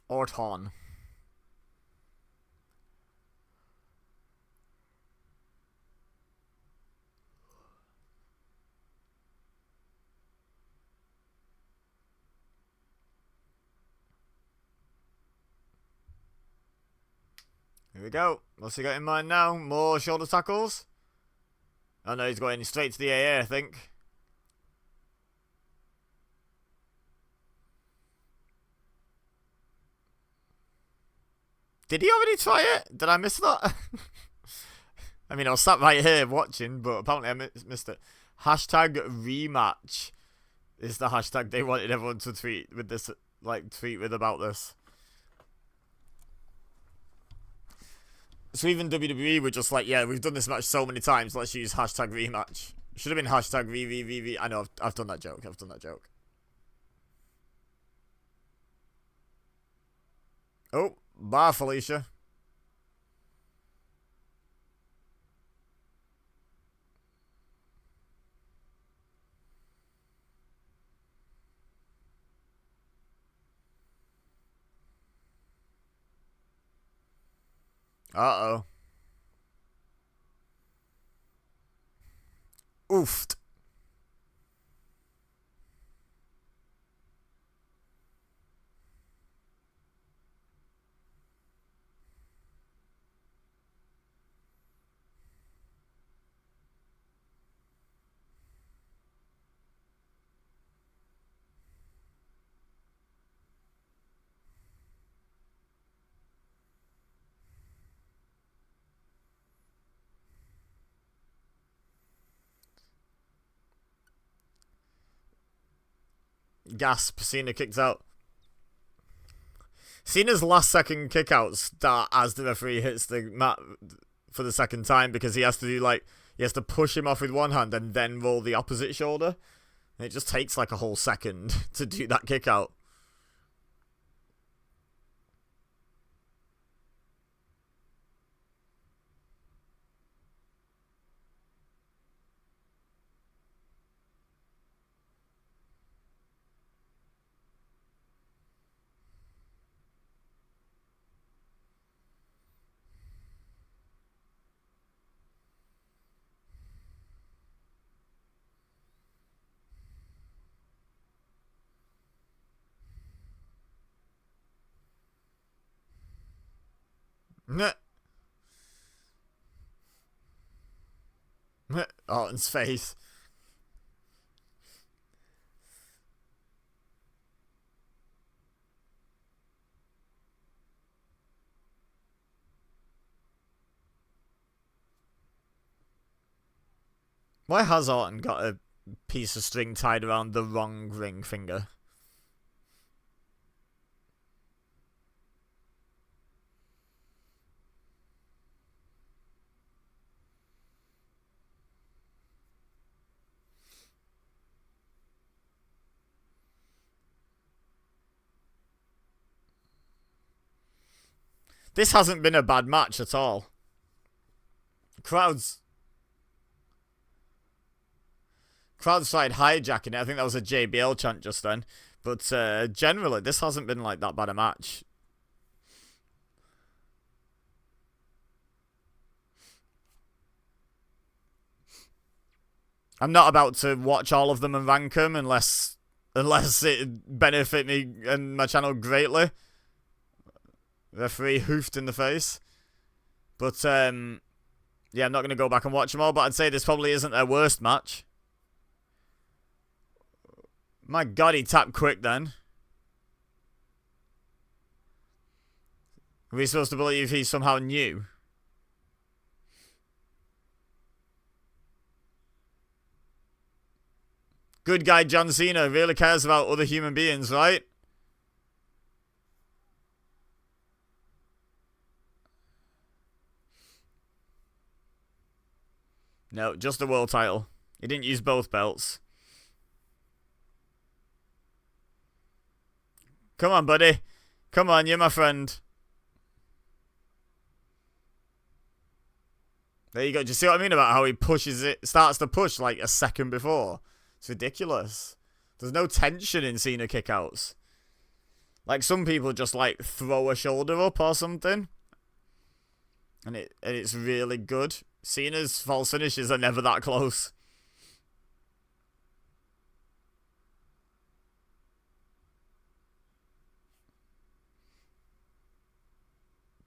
Orton. Here we go. What's he got in mind now? More shoulder tackles? Oh no, he's going straight to the AA, I think. Did he already try it? Did I miss that? I mean, I was sat right here watching, but apparently I missed it. Hashtag rematch is the hashtag they wanted everyone to tweet with this, like, tweet with about this. So even WWE were just like, yeah, we've done this match so many times, let's use hashtag rematch. Should have been hashtag VVVV. I know, I've done that joke. I've done that joke. Oh, bye, Felicia. Uh-oh. Oofed. Gasp. Cena kicked out. Cena's last second kickouts start as the referee hits the mat for the second time because he has to do like, he has to push him off with one hand and then roll the opposite shoulder. And it just takes like a whole second to do that kick out. Orton's face. Why has Orton got a piece of string tied around the wrong ring finger? This hasn't been a bad match at all. Crowds started hijacking it. I think that was a JBL chant just then. But generally, this hasn't been like that bad a match. I'm not about to watch all of them and rank them unless it benefit me and my channel greatly. Referee hoofed in the face. But, yeah, I'm not going to go back and watch them all, but I'd say this probably isn't their worst match. My God, he tapped quick then. Are we supposed to believe he's somehow new? Good guy John Cena really cares about other human beings, right? No, just the world title. He didn't use both belts. Come on, buddy. Come on, you're my friend. There you go. Do you see what I mean about how he pushes it? Starts to push like a second before. It's ridiculous. There's no tension in Cena kickouts. Like some people just like throw a shoulder up or something. And it's really good. Cena's false finishes are never that close.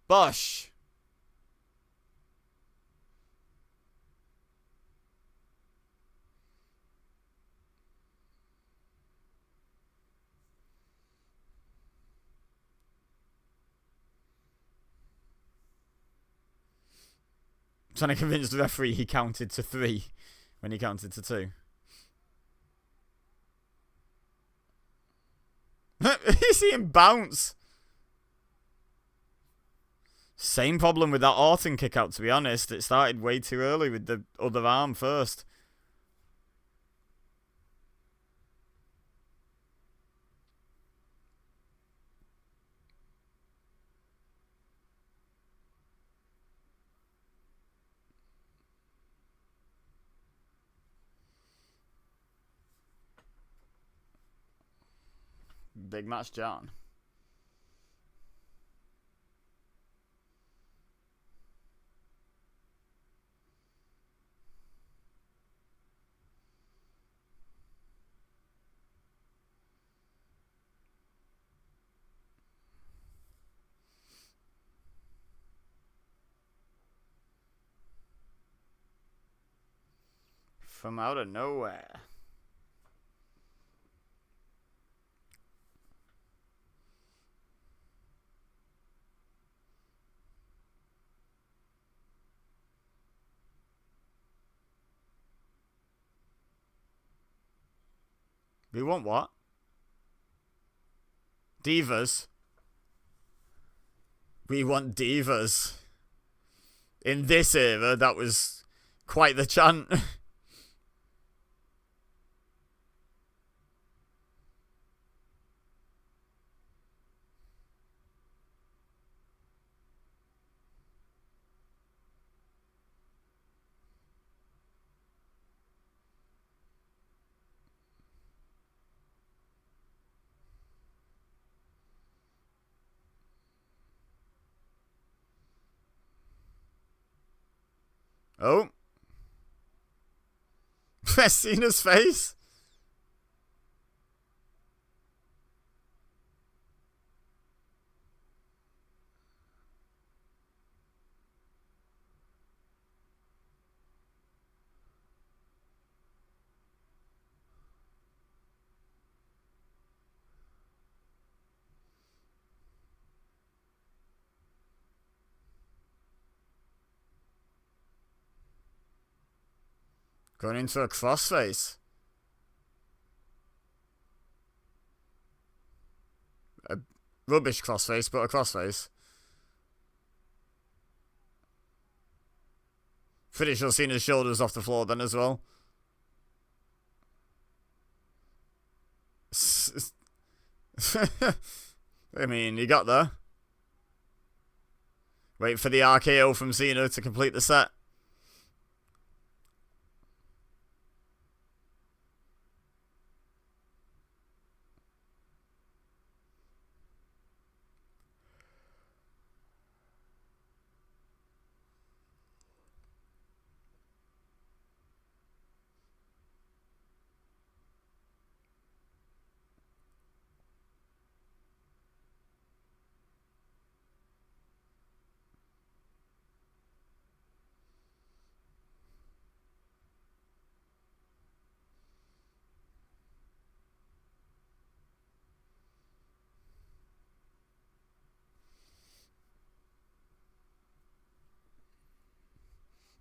Bosh. Trying to convince the referee he counted to 3 when he counted to 2. You see him bounce. Same problem with that Orton kick out, to be honest. It started way too early with the other arm first. Big match, John. From out of nowhere. We want what? Divas. We want divas. In this era, that was quite the chant. Oh. Cena's face. Going into a crossface. A rubbish crossface, but a crossface. Pretty sure Cena's shoulders off the floor then as well. I mean, you got there. Wait for the RKO from Cena to complete the set.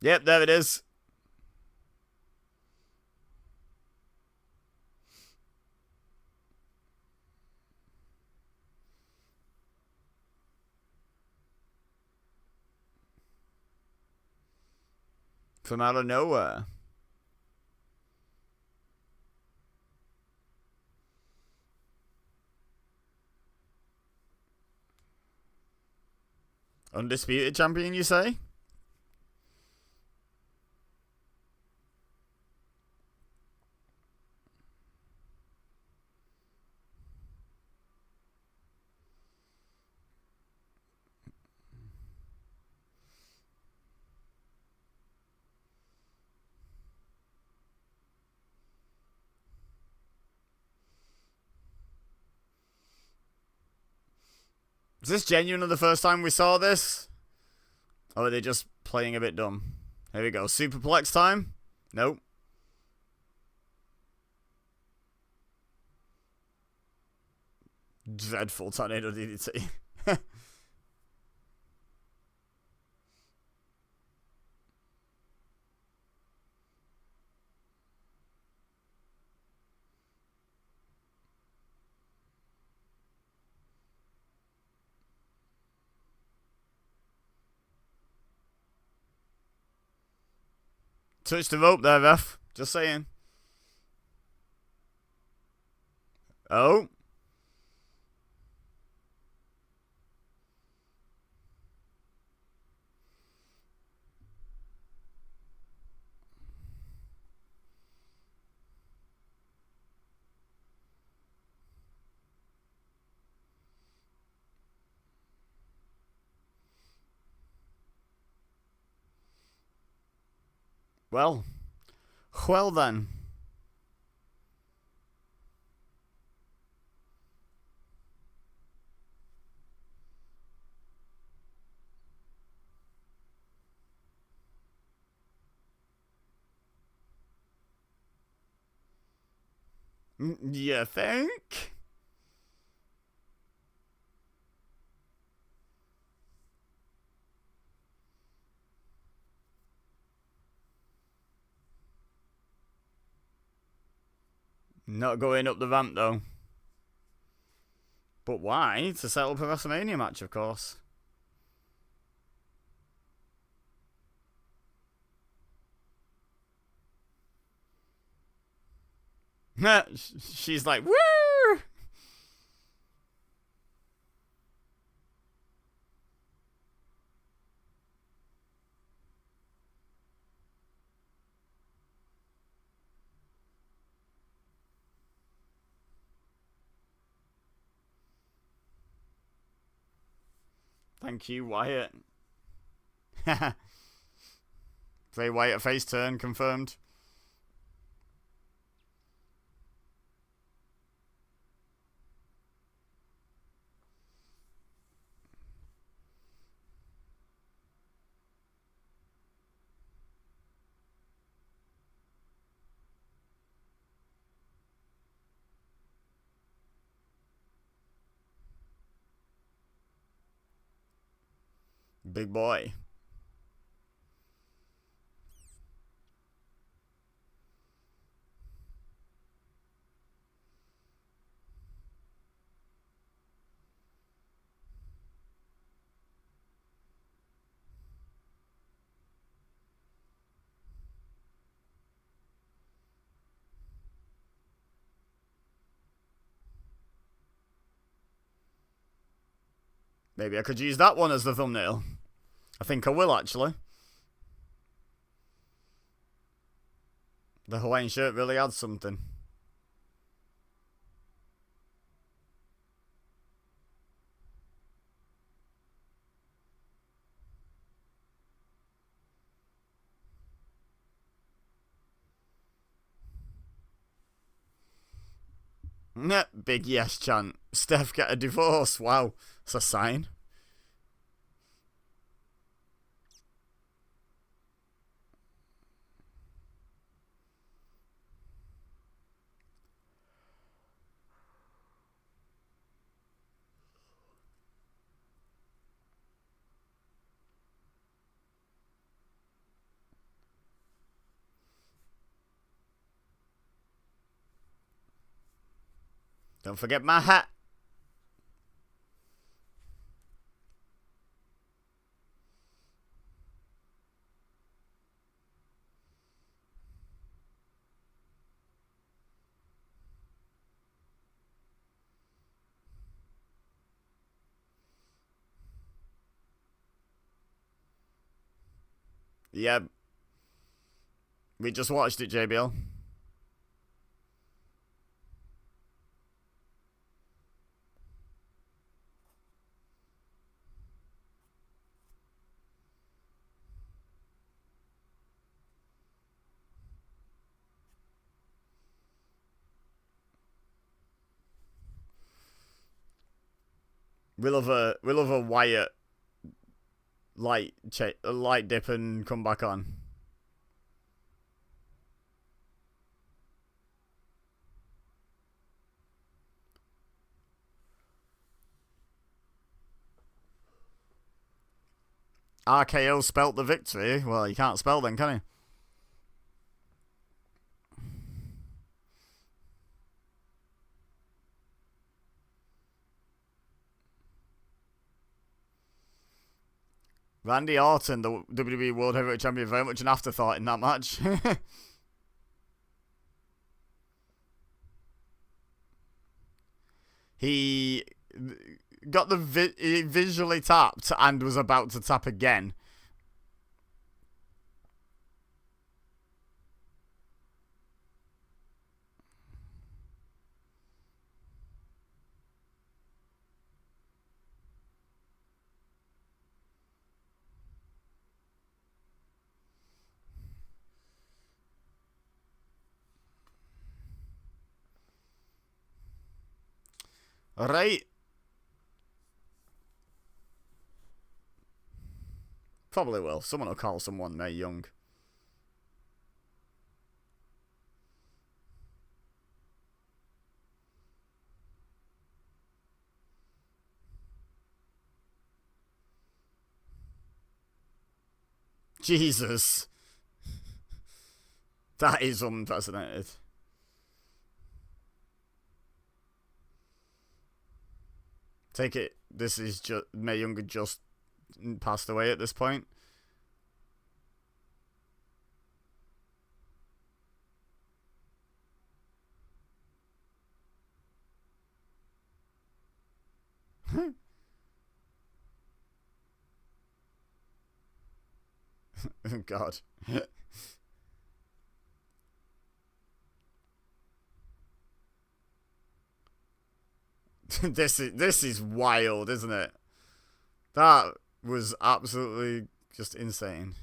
Yep, there it is. From out of nowhere. Undisputed champion, you say? Is this genuinely the first time we saw this? Or are they just playing a bit dumb? Here we go. Superplex time? Nope. Dreadful tornado DDT. Touch the rope there, ref. Just saying. Oh. Well then. You think? Not going up the ramp, though. But why? To set up a WrestleMania match, of course. She's like, woo! Thank you, Wyatt. Bray Wyatt face turn confirmed. Big boy. Maybe I could use that one as the thumbnail. I think I will, actually. The Hawaiian shirt really adds something. Big yes chant. Steph get a divorce. Wow. That's a sign. Don't forget my hat. Yeah. We just watched it, JBL. We love a Wyatt light dip and come back on. RKO spelt the victory. Well, you can't spell then, can you? Randy Orton, the WWE World Heavyweight Champion, very much an afterthought in that match. He got the visually tapped and was about to tap again. Right. Probably will. Someone will call someone Mae Young. Jesus. That is unprecedented. Take it. This is just Mae Young had just passed away at this point. God. This is wild, isn't it? That was absolutely just insane.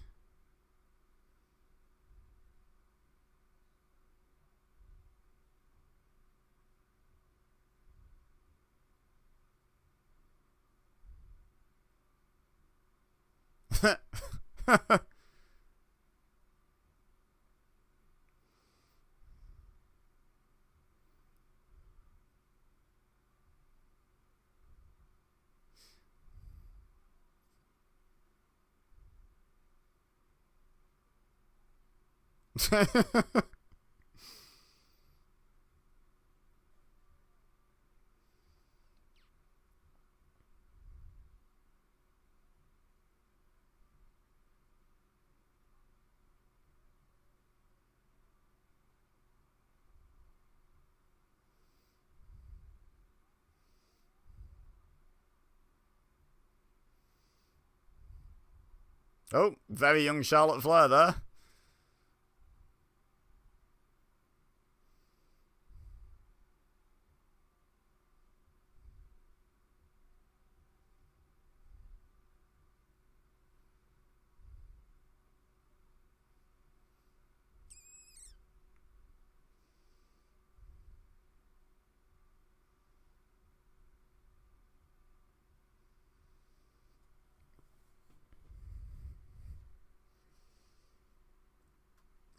Oh, very young Charlotte Flair there.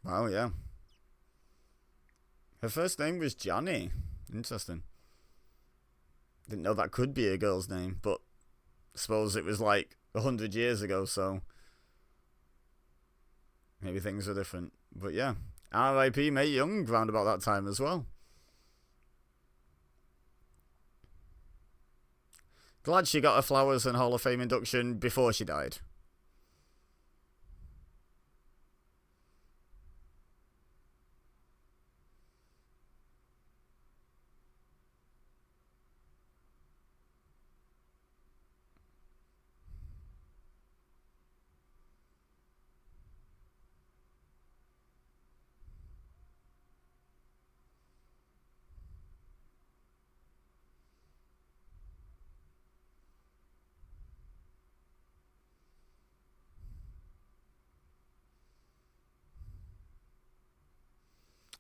Wow, yeah. Her first name was Johnny. Interesting. Didn't know that could be a girl's name, but I suppose it was like 100 years ago, so maybe things are different. But yeah, R.I.P. Mae Young round about that time as well. Glad she got her flowers and Hall of Fame induction before she died.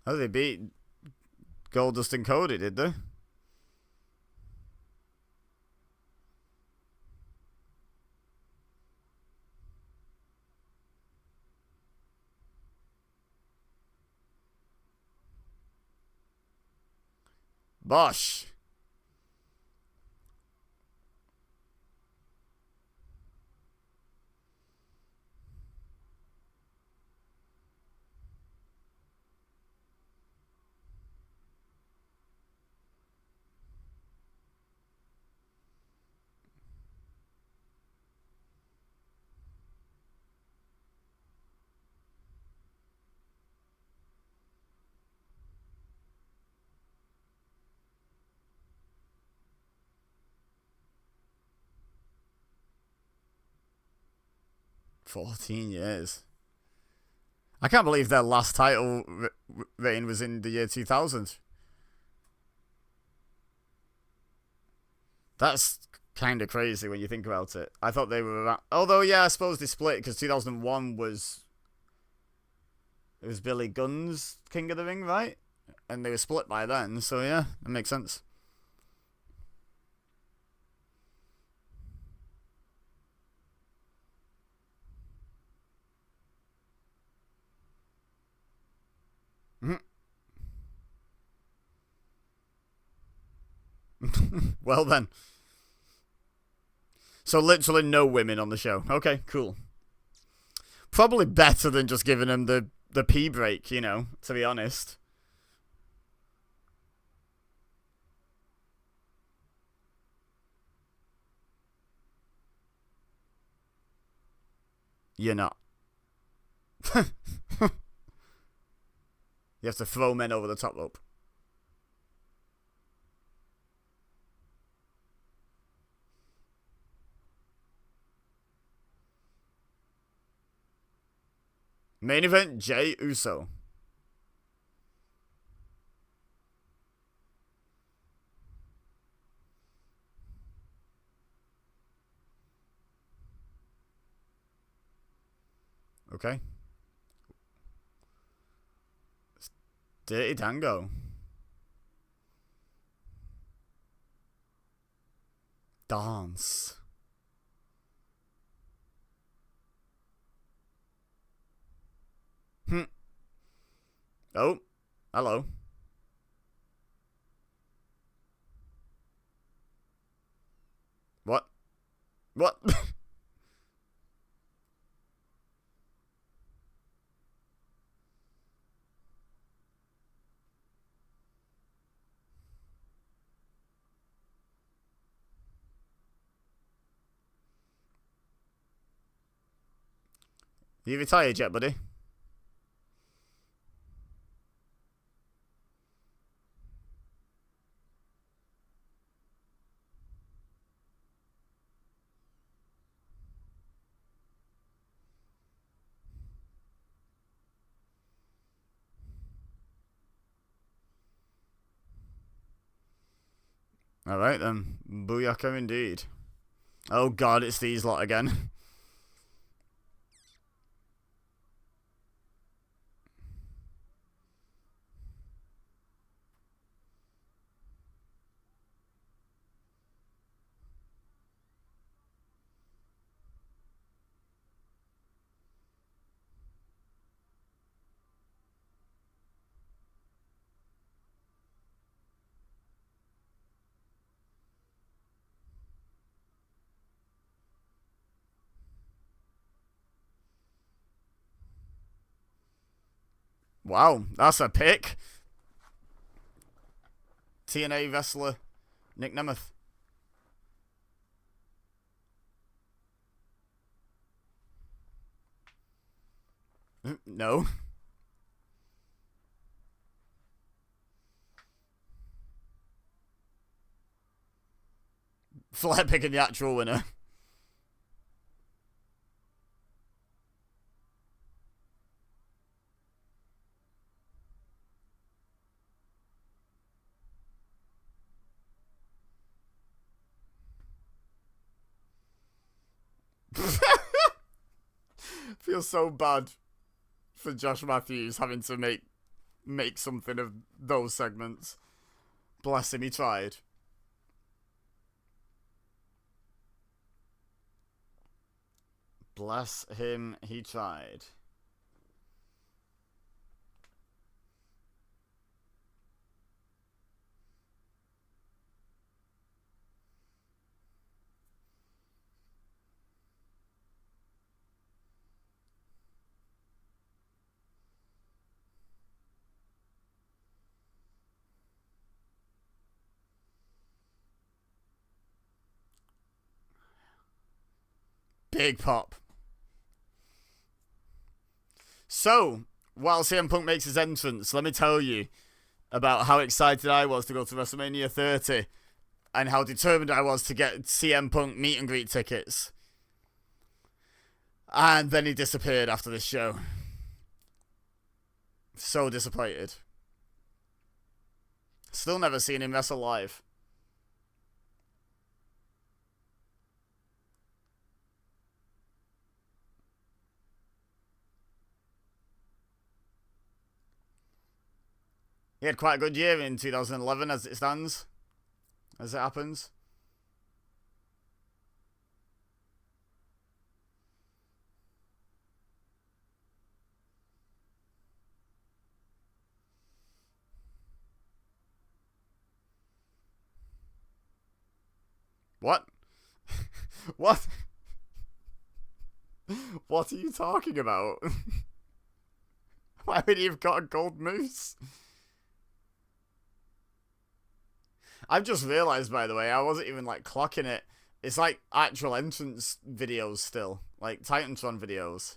Oh, they beat Goldust and Cody, did they? Bosh. $14 years. I can't believe their last title reign was in the year 2000. That's kind of crazy when you think about it. I thought they were around. Although, yeah, I suppose they split because 2001 was. It was Billy Gunn's King of the Ring, right? And they were split by then, so yeah, that makes sense. Well then. So literally no women on the show. Okay, cool. Probably better than just giving them the pee break, you know, to be honest. You're not. You have to throw men over the top rope. Main event, Jey Uso. Okay. Dirty Dango. Dance. Oh, hello. What? What? You retired yet, buddy? Alright then. Booyaka indeed. Oh god, it's these lot again. Wow, that's a pick. TNA wrestler Nick Nemeth. No. Flair picking the actual winner. Feels so bad for Josh Matthews having to make something of those segments. Bless him, he tried. Bless him, he tried. Big pop. So, while CM Punk makes his entrance, let me tell you about how excited I was to go to WrestleMania 30 and how determined I was to get CM Punk meet and greet tickets. And then he disappeared after this show. So disappointed. Still never seen him wrestle live. He had quite a good year in 2011 as it stands. As it happens. What? What? What are you talking about? Why would you have got a gold moose? I've just realised, by the way, I wasn't even, like, clocking it. It's, like, actual entrance videos still. Like, Titantron videos.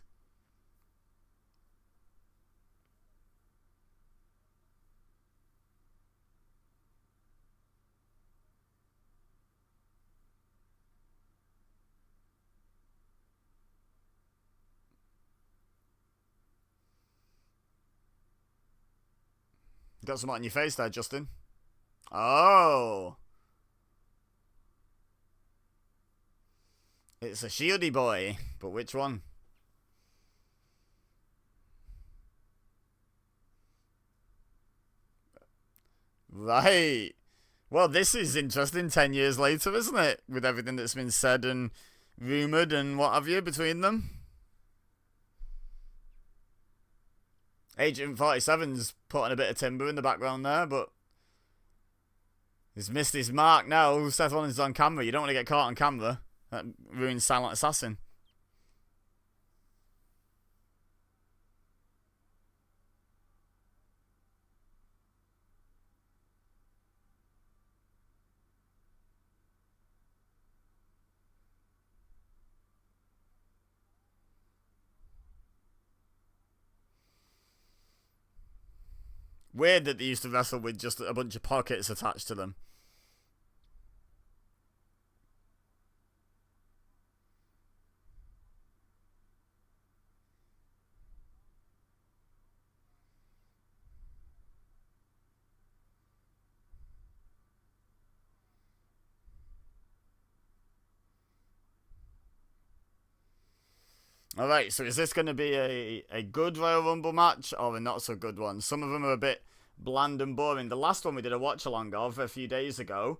Got some on your face there, Justin. Oh. It's a Shieldy boy, but which one? Right. Well, this is interesting 10 years later, isn't it? With everything that's been said and rumoured and what have you between them. Agent 47's putting a bit of timber in the background there, but he's missed his mark now. Seth Rollins is on camera. You don't want to get caught on camera. That ruins Silent Assassin. Weird that they used to wrestle with just a bunch of pockets attached to them. Alright, so is this going to be a good Royal Rumble match or a not so good one? Some of them are a bit bland and boring. The last one we did a watch along of a few days ago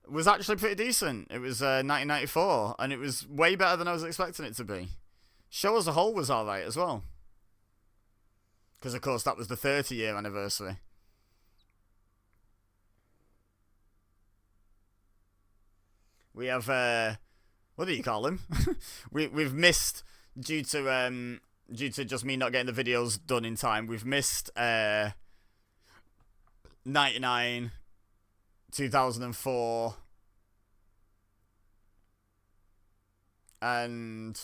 was actually pretty decent. It was 1994, and it was way better than I was expecting it to be. Show as a whole was alright as well. Because, of course, that was the 30-year anniversary. We have, what do you call him? We've missed, due to just me not getting the videos done in time, we've missed 99, 2004, and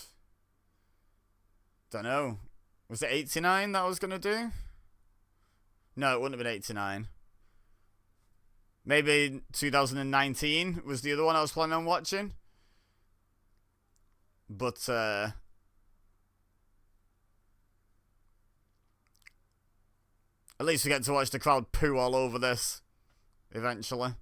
don't know. Was it 89 that I was going to do? No, it wouldn't have been 89. Maybe 2019 was the other one I was planning on watching. But, at least we get to watch the crowd poo all over this, eventually.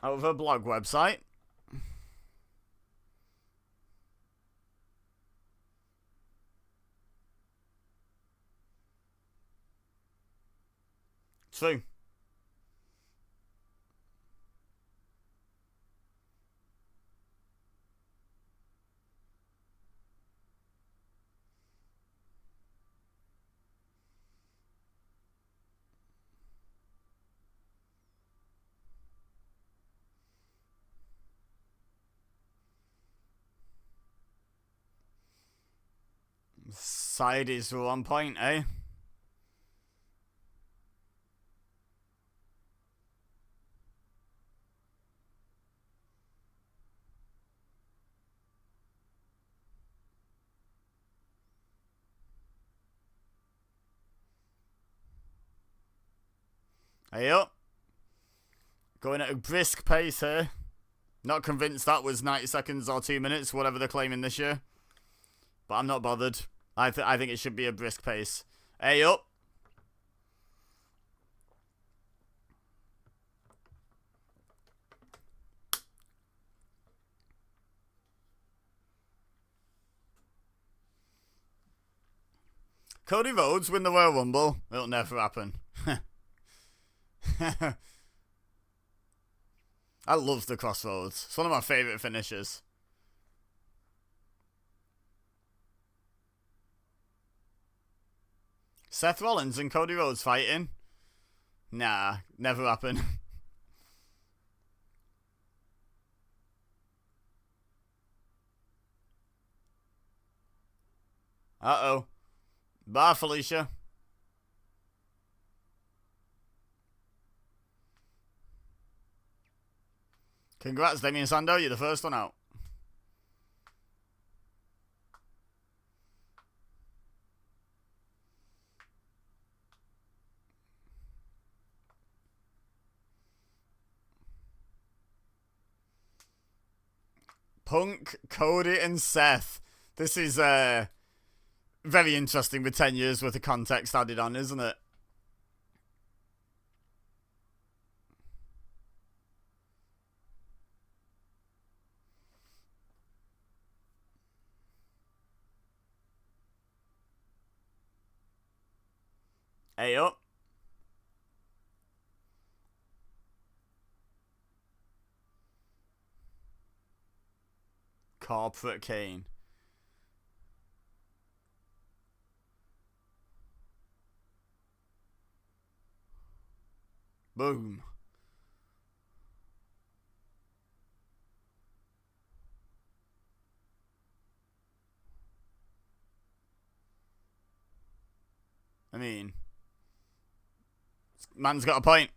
Out of a blog website. True. Side is 1 point, eh? Hey up. Going at a brisk pace here. Not convinced that was 90 seconds or 2 minutes, whatever they're claiming this year. But I'm not bothered. I think it should be a brisk pace. Hey up. Cody Rhodes win the Royal Rumble. It'll never happen. I love the Crossroads. It's one of my favourite finishes. Seth Rollins and Cody Rhodes fighting? Nah, never happen. Uh-oh. Bye, Felicia. Congrats, Damien Sandow. You're the first one out. Punk, Cody, and Seth. This is very interesting with 10 years worth of context added on, isn't it? Hey up. Corporate Kane. Boom. I mean, man's got a point.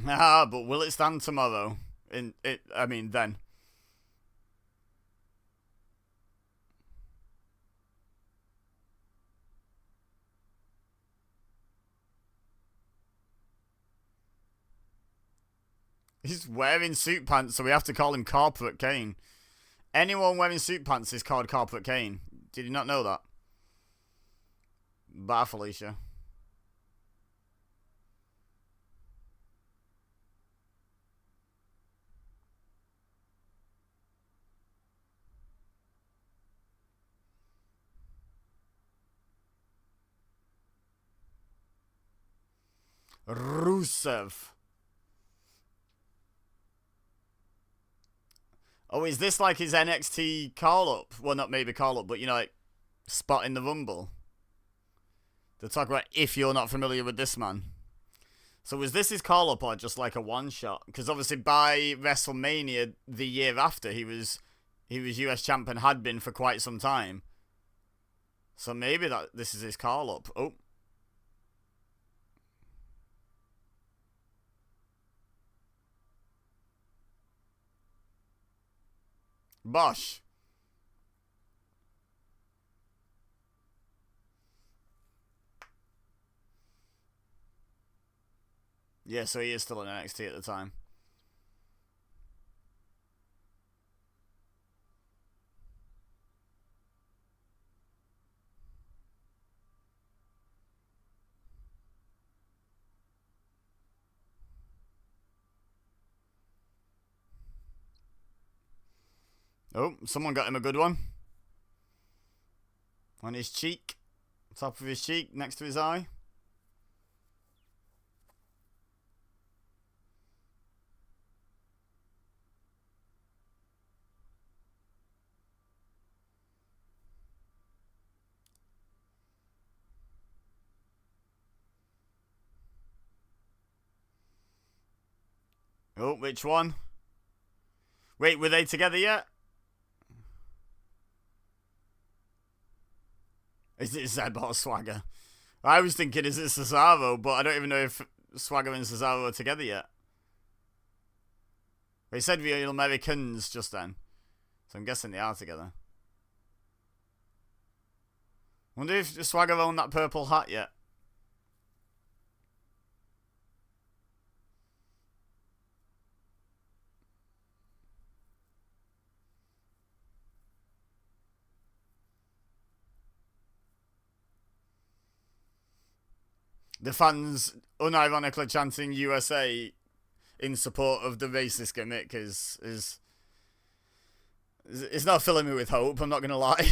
Ah, but will it stand tomorrow? I mean, then. He's wearing suit pants, so we have to call him Corporate Kane. Anyone wearing suit pants is called Corporate Kane. Did you not know that? Bye, Felicia. Rusev. Oh, is this like his NXT call-up? Well, not maybe call-up, but, you know, like, spot in the Rumble. They talk about if you're not familiar with this man. So was this his call-up or just like a one-shot? Because obviously by WrestleMania the year after, he was US champ and had been for quite some time. So maybe this is his call-up. Oh. Bosh. Yeah, so he is still in NXT at the time. Oh, someone got him a good one. On his cheek. Top of his cheek, next to his eye. Oh, which one? Wait, were they together yet? Is it Zeb or Swagger? I was thinking, is it Cesaro? But I don't even know if Swagger and Cesaro are together yet. They said real Americans just then. So I'm guessing they are together. Wonder if Swagger owned that purple hat yet. The fans unironically chanting USA in support of the racist gimmick is it's not filling me with hope, I'm not going to lie.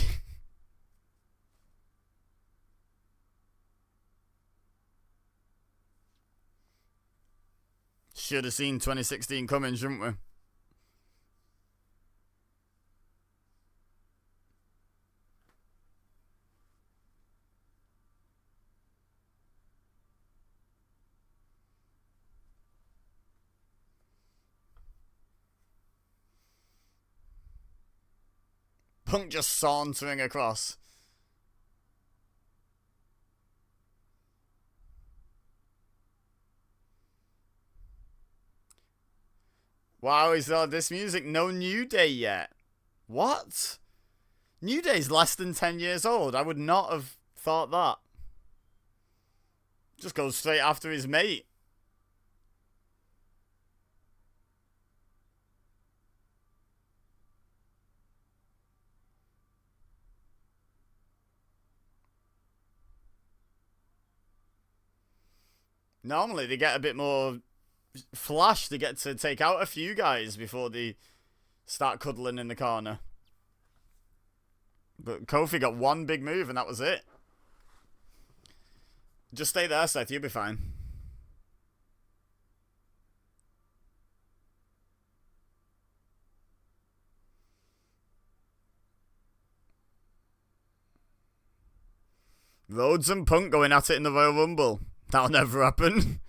Should have seen 2016 coming, shouldn't we? Punk just sauntering across. Wow, is there this music? No New Day yet. What? New Day's less than 10 years old. I would not have thought that. Just goes straight after his mate. Normally they get a bit more flash. They get to take out a few guys before they start cuddling in the corner. But Kofi got one big move and that was it. Just stay there, Seth. You'll be fine. Rhodes and Punk going at it in the Royal Rumble. That'll never happen.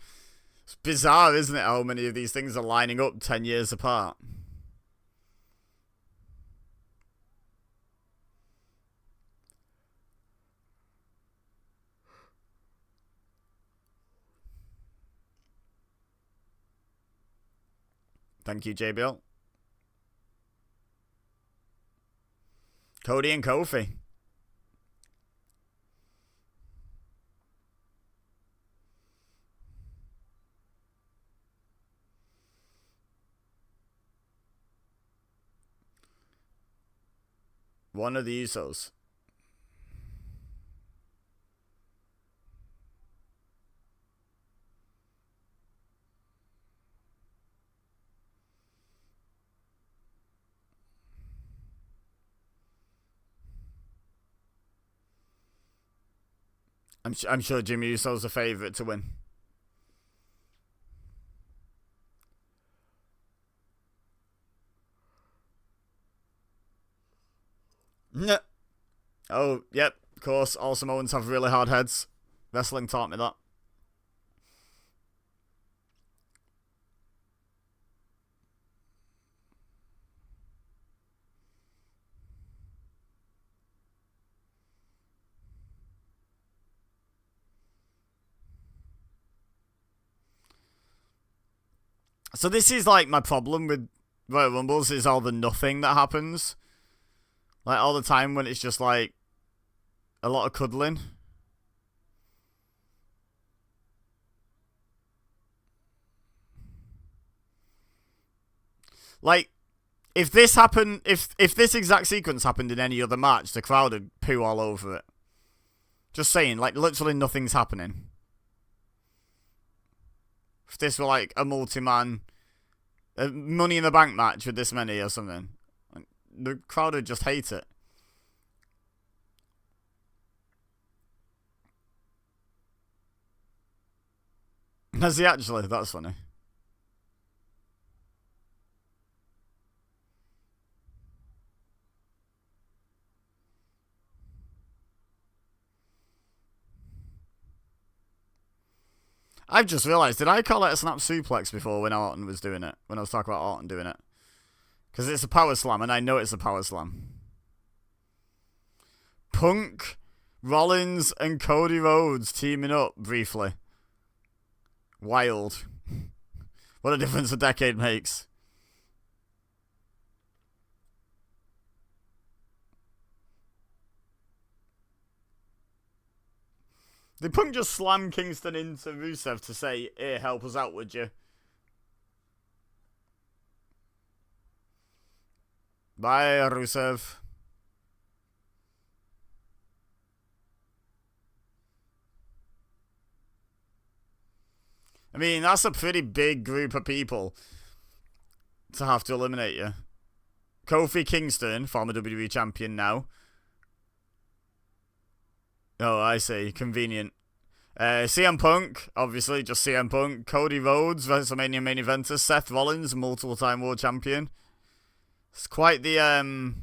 It's bizarre, isn't it, how many of these things are lining up 10 years apart? Thank you, JBL. Cody and Kofi. One of the Usos. I'm sure Jimmy Uso's a favourite to win. No. Oh, yep, of course. All Samoans have really hard heads. Wrestling taught me that. So this is like my problem with Royal Rumbles is all the nothing that happens. Like all the time when it's just like a lot of cuddling. Like if this happened, if this exact sequence happened in any other match, the crowd would poo all over it. Just saying, like literally nothing's happening. If this were like a multi-man Money in the Bank match with this many or something, the crowd would just hate it. Has he actually? That's funny. I've just realised, did I call it a snap suplex before when Orton was doing it? When I was talking about Orton doing it? Because it's a power slam, and I know it's a power slam. Punk, Rollins, and Cody Rhodes teaming up briefly. Wild. What a difference a decade makes. Did Punk just slam Kingston into Rusev to say, "Here, help us out, would you?" Bye, Rusev. I mean, that's a pretty big group of people to have to eliminate you. Kofi Kingston, former WWE champion now. Oh, I see. Convenient. CM Punk, obviously, just CM Punk. Cody Rhodes, WrestleMania main eventer. Seth Rollins, multiple-time world champion. It's quite the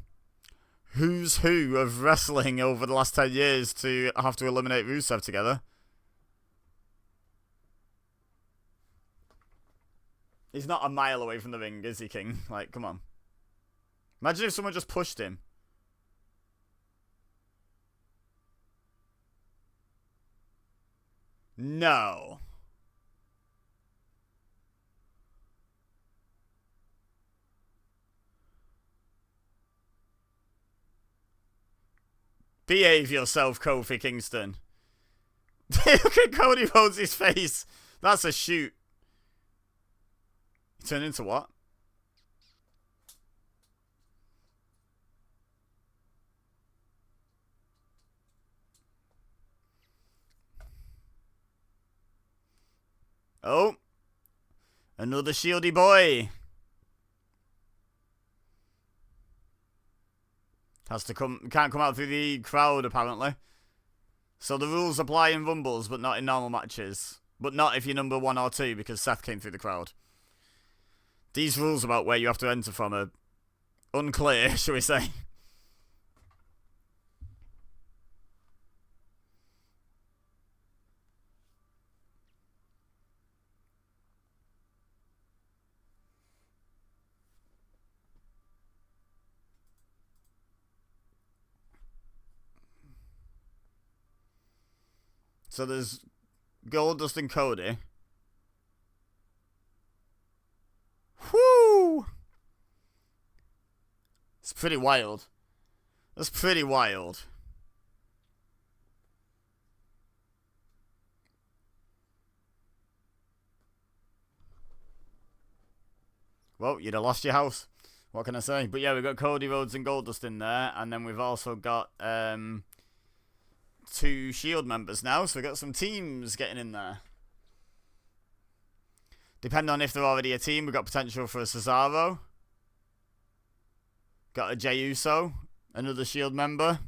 who's who of wrestling over the last 10 years to have to eliminate Rusev together. He's not a mile away from the ring, is he, King? Like, come on. Imagine if someone just pushed him. No. Behave yourself, Kofi Kingston. Look at Cody Rhodes' face. That's a shoot. He turned into what? Oh. Another shieldy boy. Can't come out through the crowd, apparently. So the rules apply in Rumbles, but not in normal matches. But not if you're number 1 or 2, because Seth came through the crowd. These rules about where you have to enter from are unclear, shall we say. So there's Goldust and Cody. Whoo! It's pretty wild. That's pretty wild. Well, you'd have lost your house. What can I say? But yeah, we've got Cody Rhodes and Goldust in there. And then we've also got 2 Shield members now. So we've got some teams getting in there. Depending on if they're already a team, we've got potential for a Cesaro. Got a Jey Uso, another Shield member.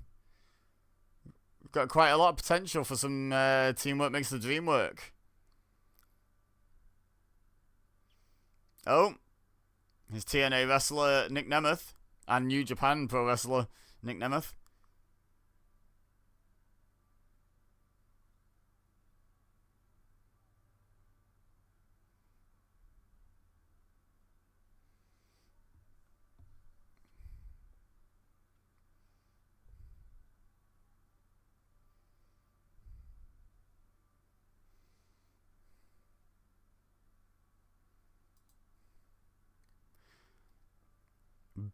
We've got quite a lot of potential for some teamwork makes the dream work. Oh, his TNA wrestler Nick Nemeth and New Japan Pro wrestler Nick Nemeth.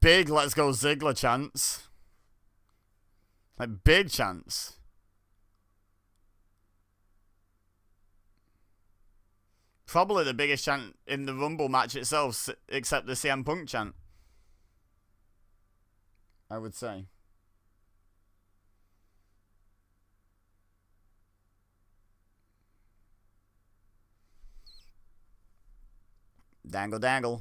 Big let's go Ziggler chance. Like, big chance. Probably the biggest chant in the Rumble match itself, except the CM Punk chant, I would say. Dangle, dangle.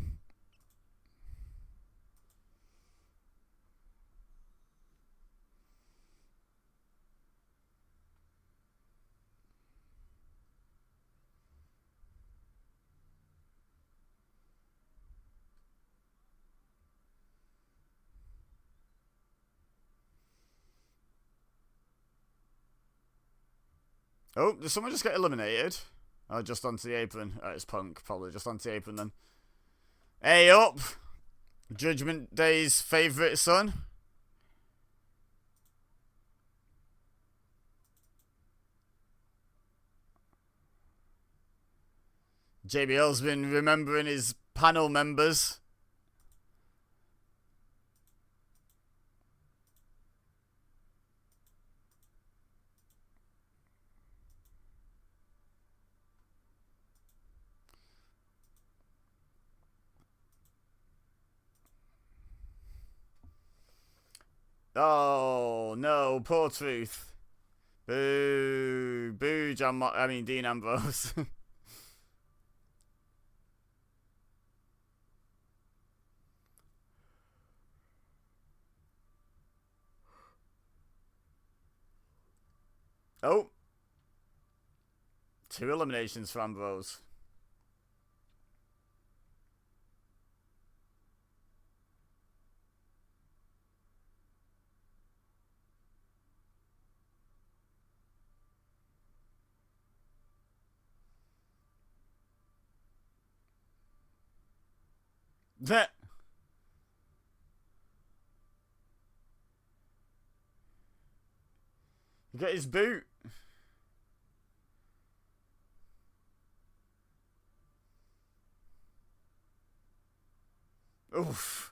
Oh, did someone just get eliminated? Oh, just onto the apron. It's Punk, probably just onto the apron then. Hey up! Judgment Day's favourite son. JBL's been remembering his panel members. Oh no, poor Truth. Boo, boo, Dean Ambrose. Oh, 2 eliminations for Ambrose. That. He got his boot. Oof.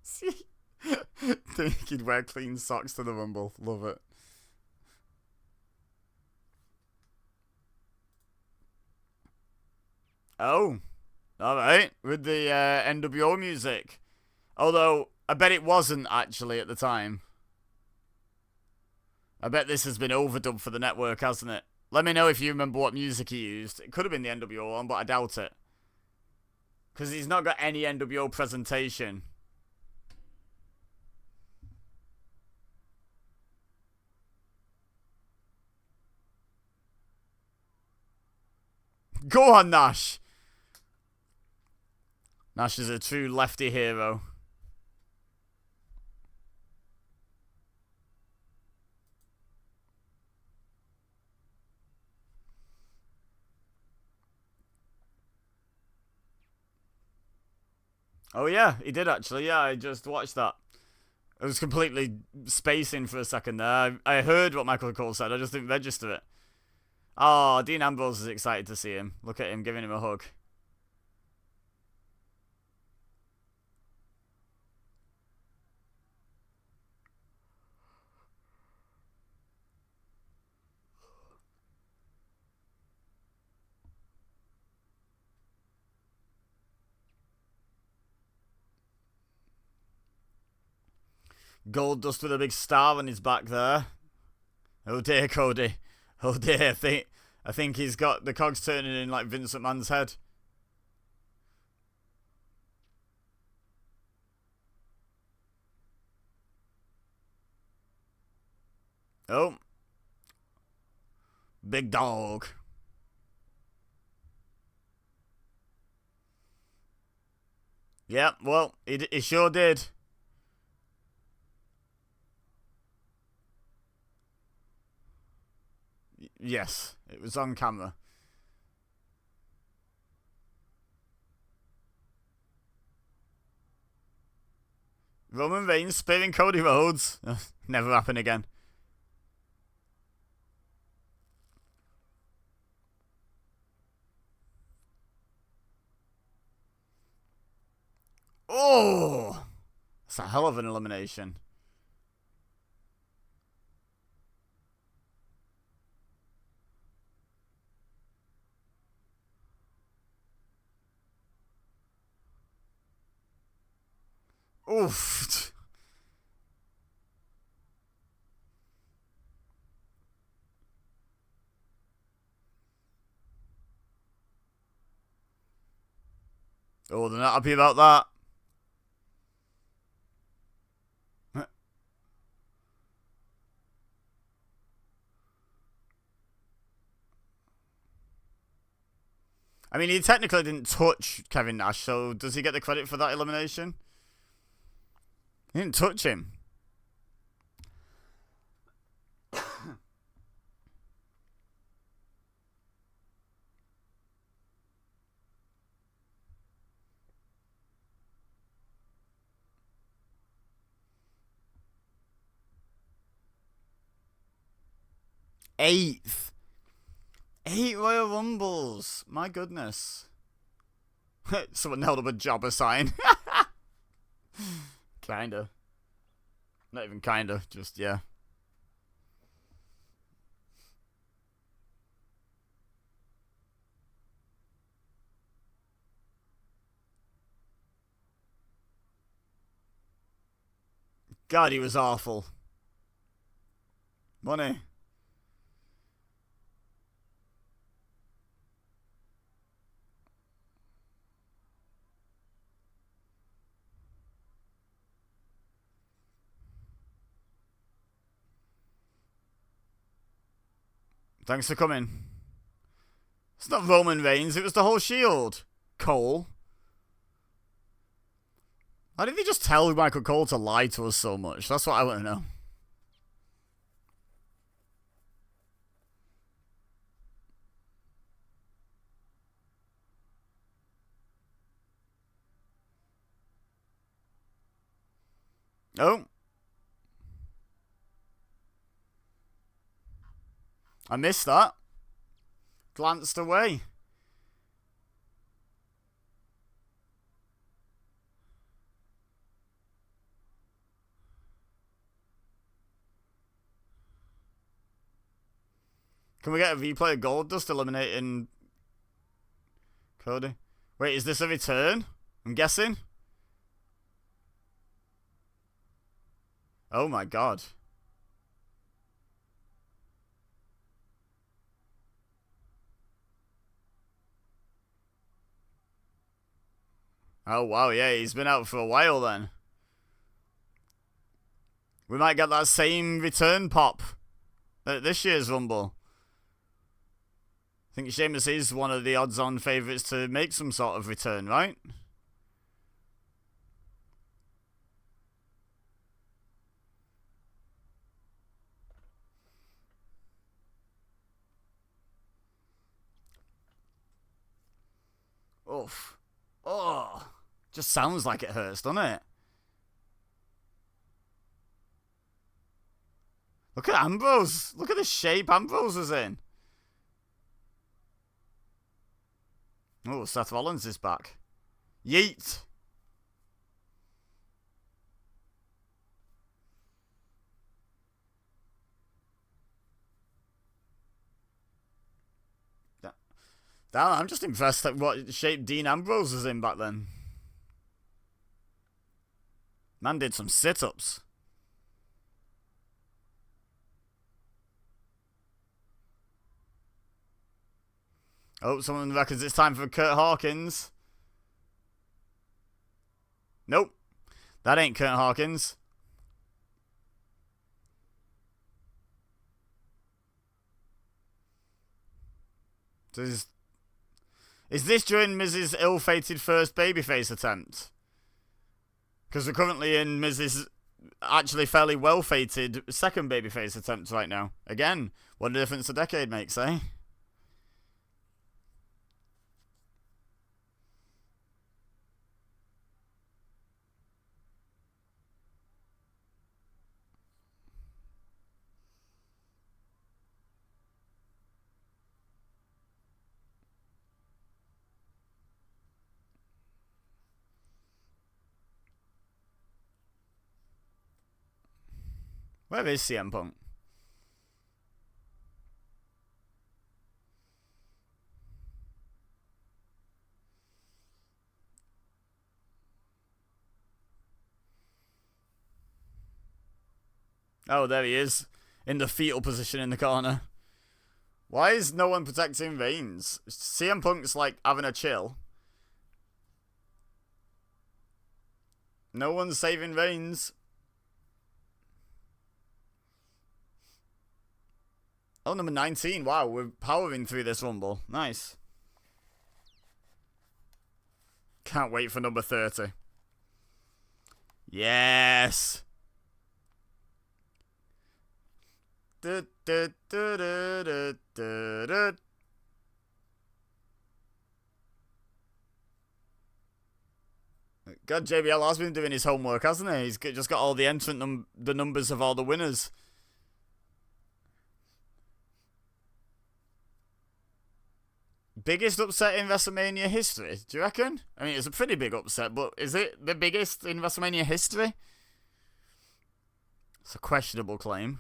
See? Think he'd wear clean socks to the Rumble. Love it. Oh. Alright. With the NWO music. Although, I bet it wasn't actually at the time. I bet this has been overdubbed for the network, hasn't it? Let me know if you remember what music he used. It could have been the NWO one, but I doubt it. Because he's not got any NWO presentation. Go on, Nash. Nash is a true lefty hero. Oh yeah, he did actually. Yeah, I just watched that. I was completely spacing for a second there. I heard what Michael Cole said, I just didn't register it. Oh, Dean Ambrose is excited to see him. Look at him giving him a hug. Goldust with a big star on his back there. Oh dear, Cody. Oh dear, I think he's got the cogs turning in like Vince McMahon's head. Oh. Big dog. Yeah, well, he sure did. Yes, it was on camera. Roman Reigns spearing Cody Rhodes. Never happen again. Oh! That's a hell of an elimination. Oof. Oh, they're not happy about that. I mean, he technically didn't touch Kevin Nash, so does he get the credit for that elimination? He didn't touch him. Eighth. 8 Royal Rumbles. My goodness. Someone held up a jobber sign. Kinda. Not even kinda, just yeah. God, he was awful. Wasn't he? Thanks for coming. It's not Roman Reigns, it was the whole Shield. Cole. Why did they just tell Michael Cole to lie to us so much? That's what I want to know. Oh. I missed that. Glanced away. Can we get a replay of Goldust eliminating Cody? Wait, is this a return? I'm guessing. Oh my god. Oh wow, yeah, he's been out for a while then. We might get that same return pop at this year's Rumble. I think Sheamus is one of the odds-on favourites to make some sort of return, right? Oof. Oh. Just sounds like it hurts, doesn't it? Look at Ambrose. Look at the shape Ambrose is in. Oh, Seth Rollins is back. Yeet. Damn, I'm just impressed at what shape Dean Ambrose was in back then. Man did some sit-ups. Oh, someone reckons it's time for Kurt Hawkins. Nope. That ain't Kurt Hawkins. Is this during Miz's ill-fated first babyface attempt? Because we're currently in Miz's actually fairly well-fated second babyface attempt right now. Again, what a difference a decade makes, eh? Where is CM Punk? Oh, there he is. In the fetal position in the corner. Why is no one protecting Reigns? CM Punk's like having a chill. No one's saving Reigns. Oh, number 19. Wow, we're powering through this Rumble. Nice. Can't wait for number 30. Yes. God, JBL has been doing his homework, hasn't he? He's just got all the the numbers of all the winners. Biggest upset in WrestleMania history, do you reckon? I mean, it's a pretty big upset, but is it the biggest in WrestleMania history? It's a questionable claim.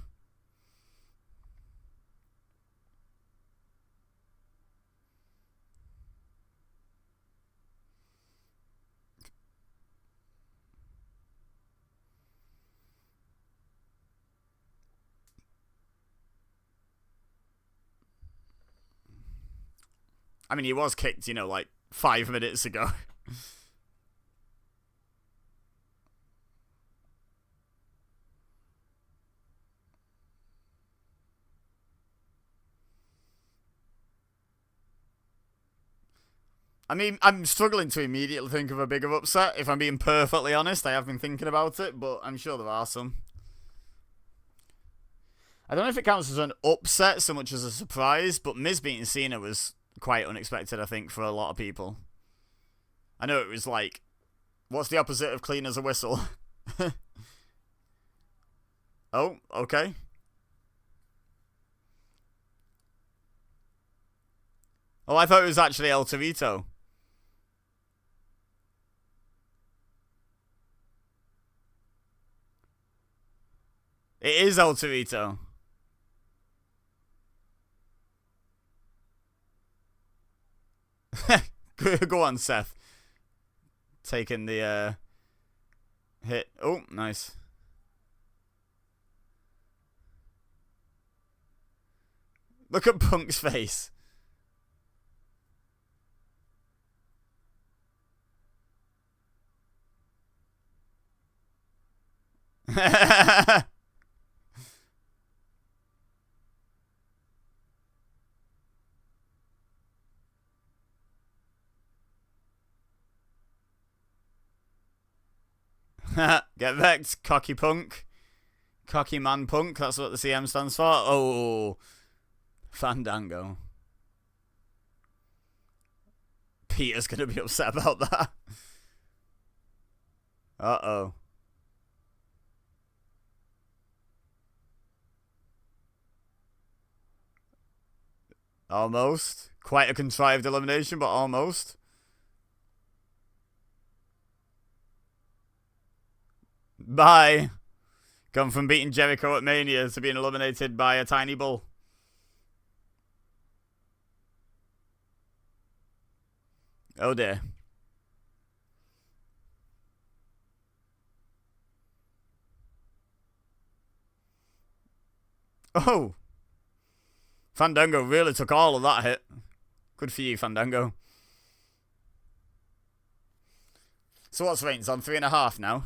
I mean, he was kicked, you know, like 5 minutes ago. I mean, I'm struggling to immediately think of a bigger upset. If I'm being perfectly honest, I have been thinking about it, but I'm sure there are some. I don't know if it counts as an upset so much as a surprise, but Miz beating Cena was quite unexpected, I think, for a lot of people. I know it was like, what's the opposite of clean as a whistle? Oh, okay. Oh, I thought it was actually El Torito. It is El Torito. Go on, Seth. Taking the hit. Oh, nice. Look at Punk's face. Get vexed, cocky punk. Cocky man punk, that's what the CM stands for. Oh, Fandango. Peter's gonna be upset about that. Uh-oh. Almost. Quite a contrived elimination, but almost. Bye. Gone from beating Jericho at Mania to being eliminated by a tiny bull. Oh dear. Oh. Fandango really took all of that hit. Good for you, Fandango. So what's Reigns on? 3.5 now?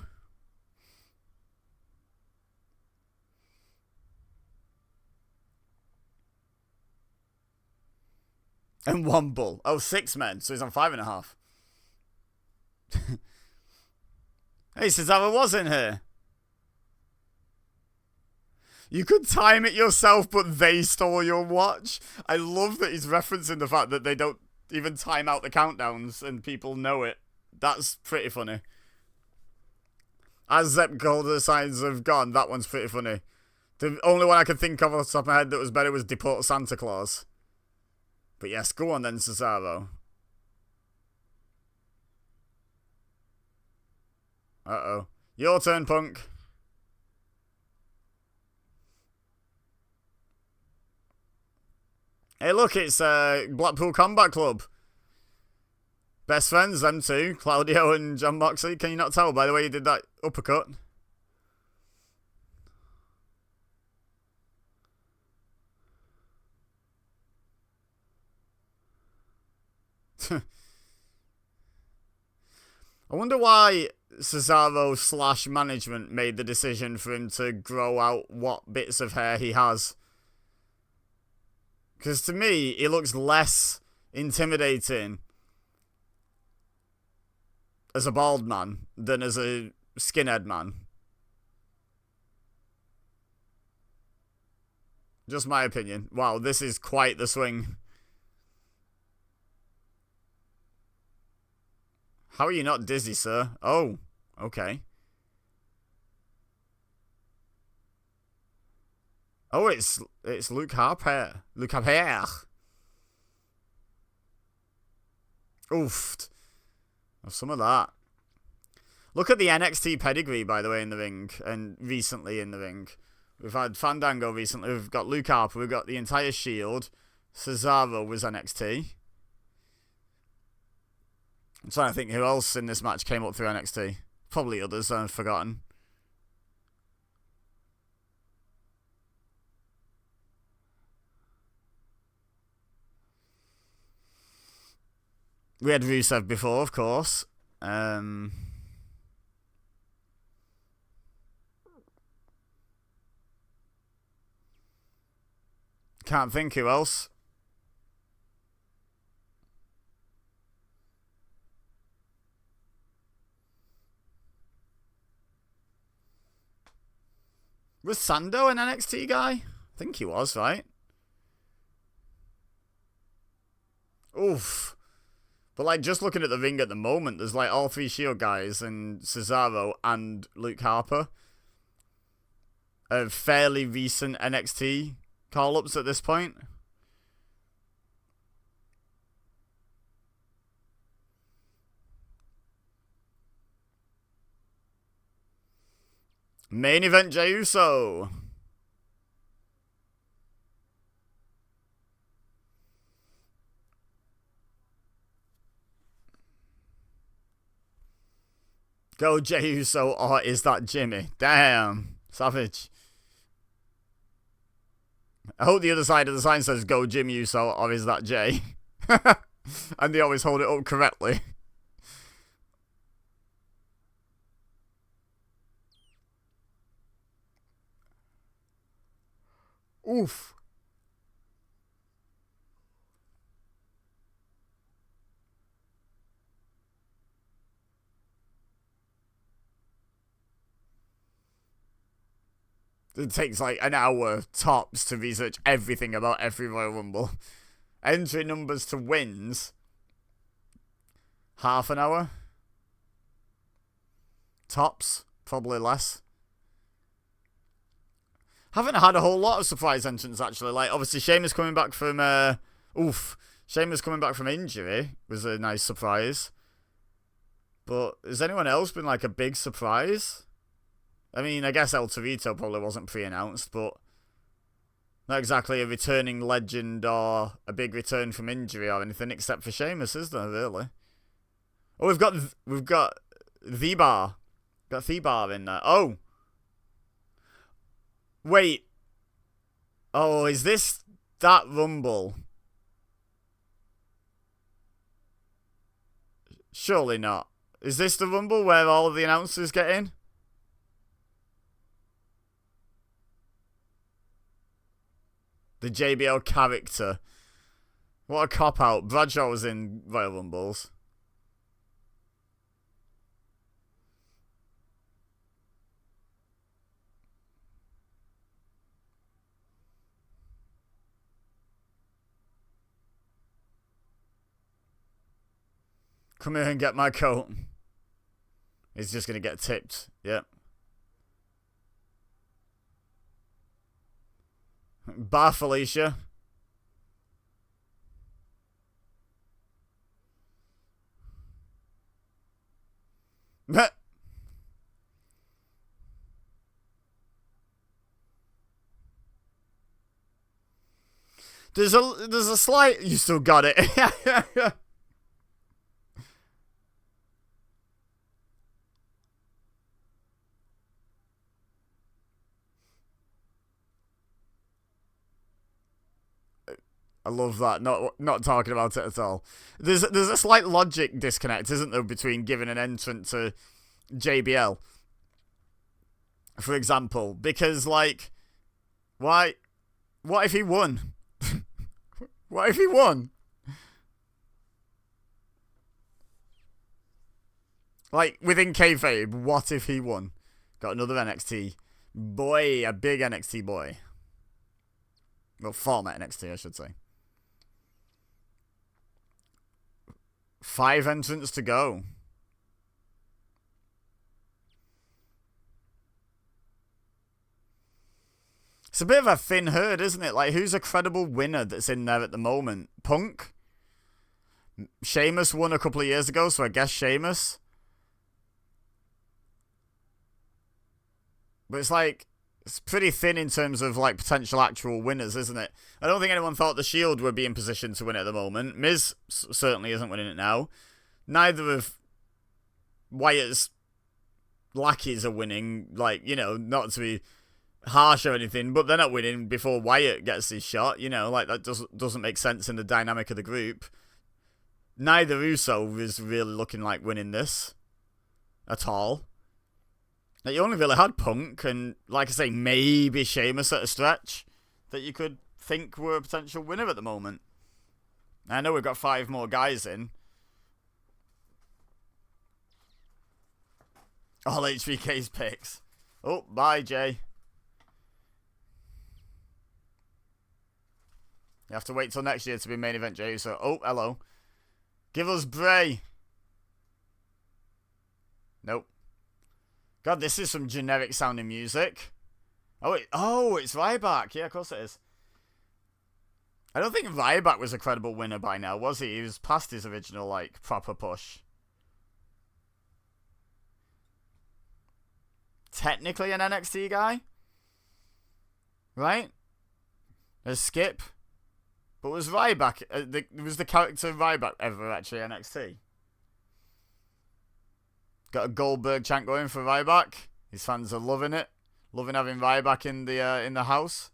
And 1 bull. Oh, 6 men. So he's on 5.5. Hey, Cesaro was in here. You could time it yourself, but they stole your watch. I love that he's referencing the fact that they don't even time out the countdowns and people know it. That's pretty funny. As Zep Golder signs have gone, that one's pretty funny. The only one I could think of off the top of my head that was better was Deport Santa Claus. But yes, go on then, Cesaro. Uh-oh. Your turn, Punk. Hey, look, it's Blackpool Combat Club. Best friends, them two, Claudio and John Moxley. Can you not tell by the way you did that uppercut? I wonder why Cesaro / management made the decision for him to grow out what bits of hair he has. Because to me, he looks less intimidating as a bald man than as a skinhead man. Just my opinion. Wow, this is quite the swing. How are you not dizzy, sir? Oh, okay. Oh, it's Luke Harper. Luke Harper. Oof. Have some of that. Look at the NXT pedigree, by the way, in the ring. And recently in the ring. We've had Fandango recently. We've got Luke Harper. We've got the entire Shield. Cesaro was NXT. I'm trying to think who else in this match came up through NXT. Probably others I've forgotten. We had Rusev before, of course. Can't think who else. Was Sando an NXT guy? I think he was, right? Oof. But, like, just looking at the ring at the moment, there's, like, all 3 Shield guys and Cesaro and Luke Harper. Fairly recent NXT call-ups at this point. Main event Jey Uso. Go Jey Uso, or is that Jimmy? Damn. Savage. I hope the other side of the sign says go Jim Uso, or is that Jay? And they always hold it up correctly. Oof. It takes like an hour tops to research everything about every Royal Rumble. Entry numbers to wins. Half an hour. Tops. Probably less. Haven't had a whole lot of surprise entrants actually. Like obviously Sheamus coming back from Oof. Sheamus coming back from injury was a nice surprise. But has anyone else been like a big surprise? I mean, I guess El Torito probably wasn't pre-announced, but not exactly a returning legend or a big return from injury or anything, except for Sheamus, is there, really? Oh, we've got The Bar. Got The Bar in there. Oh! Wait. Oh, is this that Rumble? Surely not. Is this the Rumble where all of the announcers get in? The JBL character. What a cop-out. Bradshaw was in Royal Rumbles. Come here and get my coat. He's just going to get tipped. Yep. Bye, Felicia. There's a slight... You still got it. I love that. Not talking about it at all. There's a slight logic disconnect, isn't there, between giving an entrant to JBL, for example, because like, why? What if he won? What if he won? Like within kayfabe, what if he won? Got another NXT boy, a big NXT boy. Well, former NXT, I should say. 5 entrants to go. It's a bit of a thin herd, isn't it? Like, who's a credible winner that's in there at the moment? Punk? Sheamus won a couple of years ago, so I guess Sheamus. But it's like, it's pretty thin in terms of like potential actual winners, isn't it? I don't think anyone thought the Shield would be in position to win it at the moment. Miz certainly isn't winning it now. Neither of Wyatt's lackeys are winning. Like, you know, not to be harsh or anything, but they're not winning before Wyatt gets his shot. You know, like that doesn't make sense in the dynamic of the group. Neither Uso is really looking like winning this at all. Like, you only really had Punk and, like I say, maybe Sheamus at a stretch that you could think were a potential winner at the moment. I know we've got 5 more guys in. All HBK's picks. Oh, bye, Jay. You have to wait till next year to be main event, Jay. So, oh, hello. Give us Bray. Nope. God, this is some generic sounding music. Oh, it's Ryback. Yeah, of course it is. I don't think Ryback was a credible winner by now, was he? He was past his original, like, proper push. Technically an NXT guy. Right? There's Skip. But was Ryback... was the character Ryback ever actually NXT? Got a Goldberg chant going for Ryback. His fans are loving it. Loving having Ryback in the house.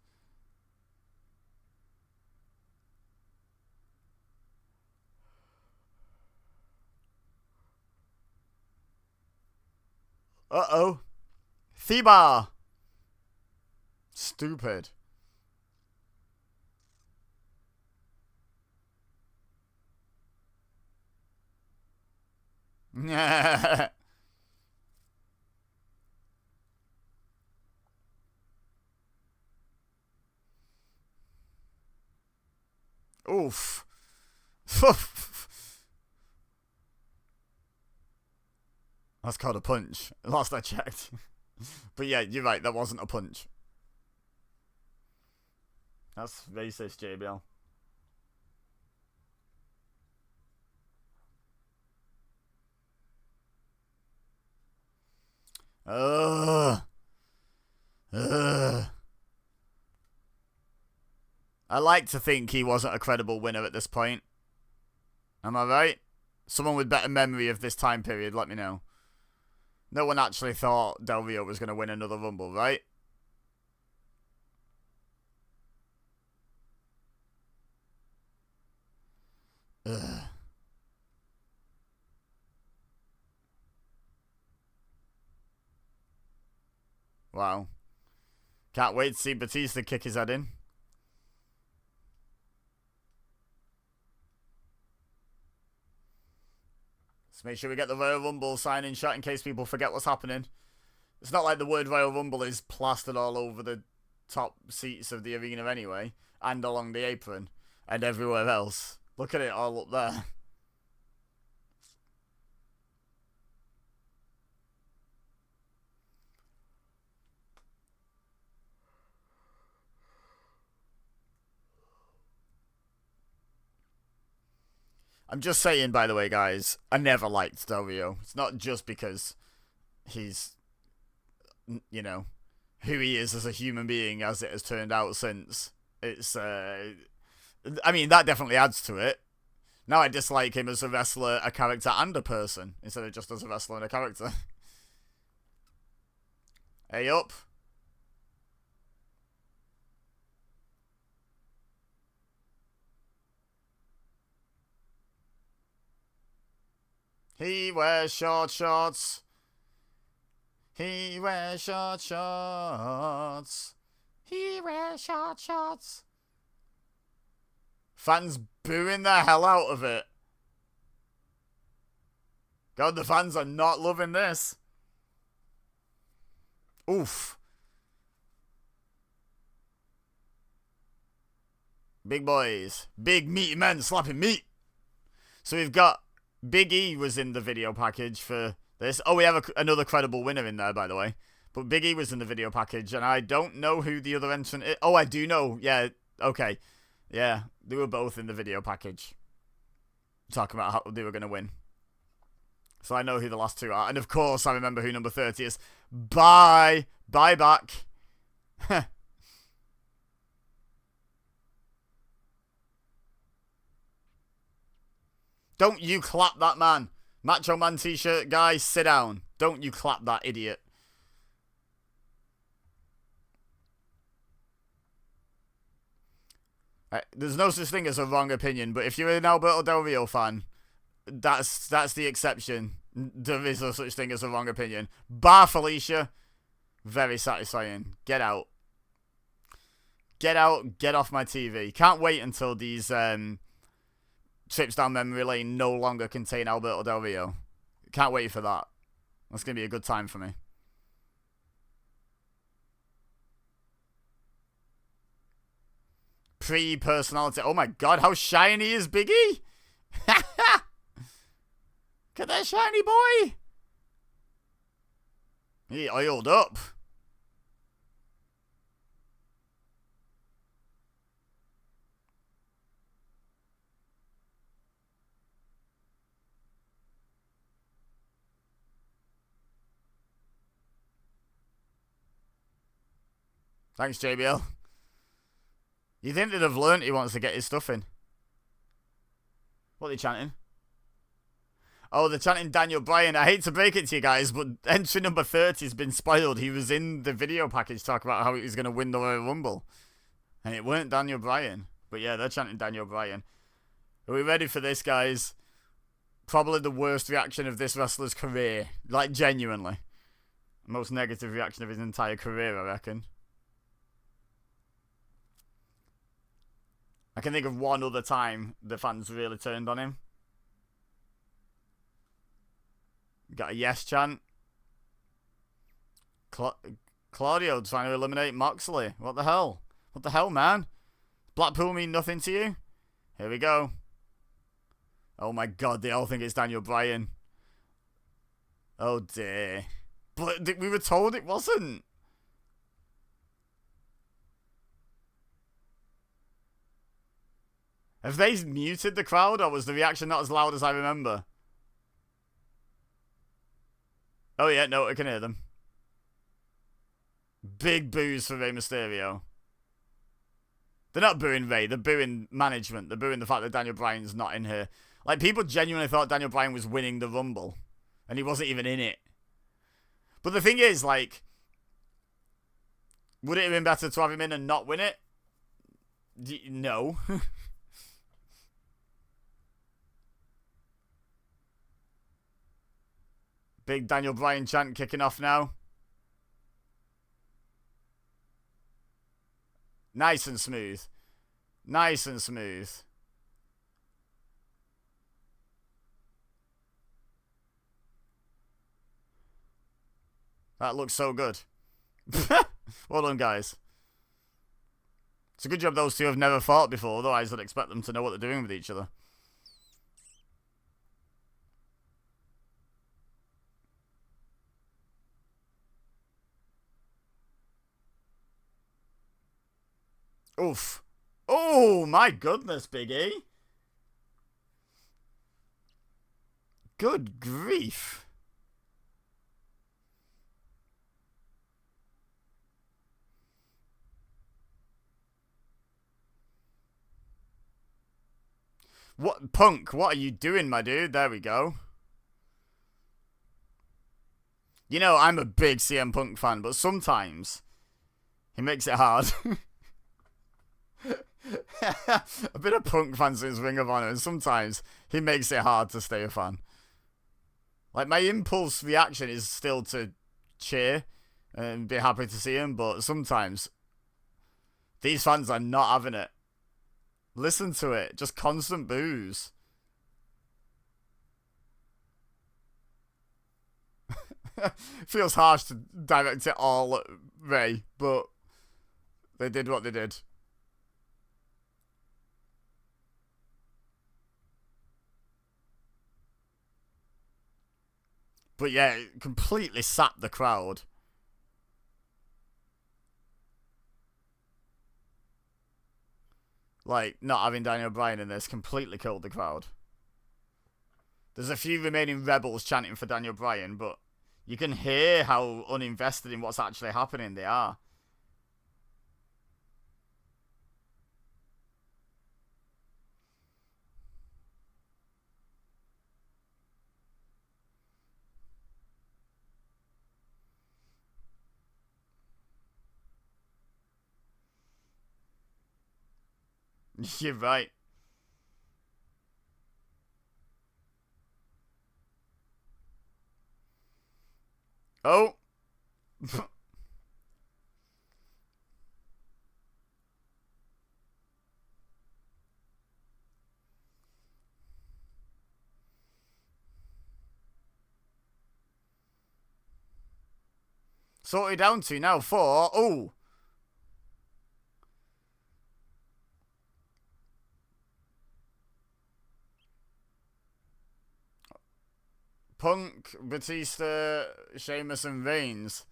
Uh-oh. Theba. Stupid. Oof. That's called a punch. Last I checked. But yeah, you're right. That wasn't a punch. That's racist, JBL. Ugh. Ugh. I like to think he wasn't a credible winner at this point. Am I right? Someone with better memory of this time period, let me know. No one actually thought Del Rio was going to win another Rumble, right? Ugh. Wow. Can't wait to see Batista kick his head in. Let's make sure we get the Royal Rumble sign-in shot in case people forget what's happening. It's not like the word Royal Rumble is plastered all over the top seats of the arena anyway, and along the apron, and everywhere else. Look at it all up there. I'm just saying, by the way, guys, I never liked Del Rio. It's not just because he's, you know, who he is as a human being, as it has turned out since. It's, I mean, that definitely adds to it. Now I dislike him as a wrestler, a character, and a person, instead of just as a wrestler and a character. Hey up. He wears short shorts. He wears short shorts. He wears short shorts. Fans booing the hell out of it. God, the fans are not loving this. Oof. Big boys. Big meaty men slapping meat. So we've got Big E was in the video package for this. Oh, we have another credible winner in there, by the way. But Big E was in the video package, and I don't know who the other entrant is. Oh, I do know. Yeah, okay. Yeah, they were both in the video package. Talking about how they were going to win. So I know who the last two are. And of course, I remember who number 30 is. Bye. Bye back. Don't you clap that man. Macho Man t-shirt guy, sit down. Don't you clap that idiot. There's no such thing as a wrong opinion, but if you're an Alberto Del Rio fan, that's the exception. There is no such thing as a wrong opinion. Bar Felicia, very satisfying. Get out. Get out, get off my TV. Can't wait until these trips down memory lane no longer contain Alberto Del Rio. Can't wait for that. That's going to be a good time for me. Pre-personality. Oh my god, how shiny is Biggie? Look at that shiny boy. He oiled up. Thanks, JBL. You think they'd have learned he wants to get his stuff in? What are they chanting? Oh, they're chanting Daniel Bryan. I hate to break it to you guys, but entry number 30 has been spoiled. He was in the video package talking about how he was going to win the Royal Rumble. And it weren't Daniel Bryan. But yeah, they're chanting Daniel Bryan. Are we ready for this, guys? Probably the worst reaction of this wrestler's career. Like, genuinely. Most negative reaction of his entire career, I reckon. I can think of one other time the fans really turned on him. Got a yes chant. Claudio trying to eliminate Moxley. What the hell? What the hell, man? Blackpool mean nothing to you? Here we go. Oh my god, they all think it's Daniel Bryan. Oh dear. But we were told it wasn't. Have they muted the crowd, or was the reaction not as loud as I remember? Oh yeah, no, I can hear them. Big boos for Rey Mysterio. They're not booing Rey, they're booing management. They're booing the fact that Daniel Bryan's not in here. Like, people genuinely thought Daniel Bryan was winning the Rumble. And he wasn't even in it. But the thing is, like, would it have been better to have him in and not win it? No. Big Daniel Bryan chant kicking off now. Nice and smooth. Nice and smooth. That looks so good. Well done, guys. It's a good job those two have never fought before, otherwise I'd expect them to know what they're doing with each other. Oof. Oh, my goodness, Big E. Good grief. What, Punk, what are you doing, my dude? There we go. You know, I'm a big CM Punk fan, but sometimes he makes it hard. I've been a Punk fan since Ring of Honor, and sometimes he makes it hard to stay a fan. Like, my impulse reaction is still to cheer and be happy to see him, but sometimes these fans are not having it. Listen to it. Just constant boos. Feels harsh to direct it all at Rey, but they did what they did. But yeah, it completely sapped the crowd. Like, not having Daniel Bryan in this completely killed the crowd. There's a few remaining rebels chanting for Daniel Bryan, but you can hear how uninvested in what's actually happening they are. You're right. Oh. So what are we down to now? 4. Oh. Punk, Batista, Sheamus and Reigns.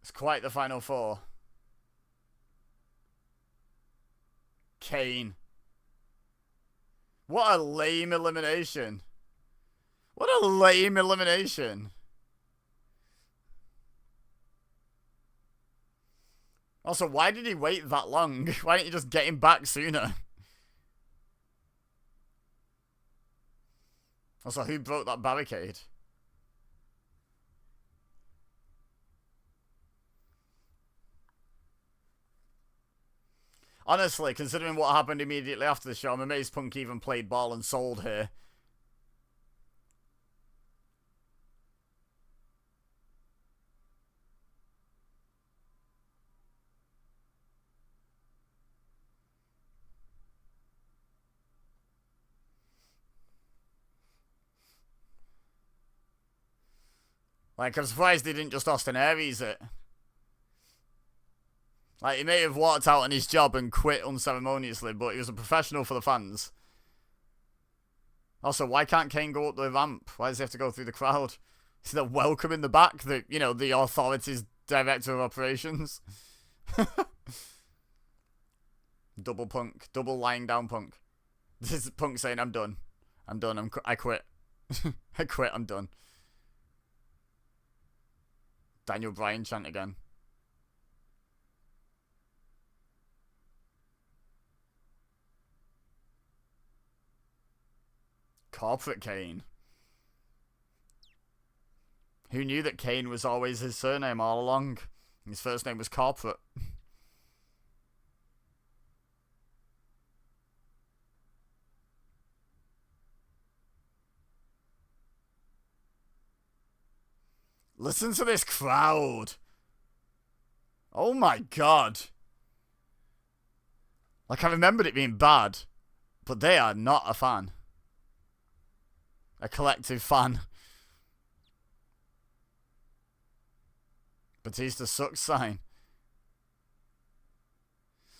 It's quite the final 4. Kane. What a lame elimination. What a lame elimination. Also, why did he wait that long? Why didn't you just get him back sooner? Also, who broke that barricade? Honestly, considering what happened immediately after the show, I'm amazed Punk even played ball and sold here. Like, I'm surprised they didn't just Austin Aries it. Like, he may have walked out on his job and quit unceremoniously, but he was a professional for the fans. Also, why can't Kane go up the ramp? Why does he have to go through the crowd? Is there welcome in the back? The, you know, the authority's director of operations? Double Punk. Double lying down Punk. This is Punk saying, I'm done. I'm done. I quit. I quit. I'm done. Daniel Bryan chant again. Corporate Kane. Who knew that Kane was always his surname all along? His first name was Corporate. Listen to this crowd. Oh my god. Like, I remembered it being bad, but they are not a fan. A collective fan. Batista sucks sign.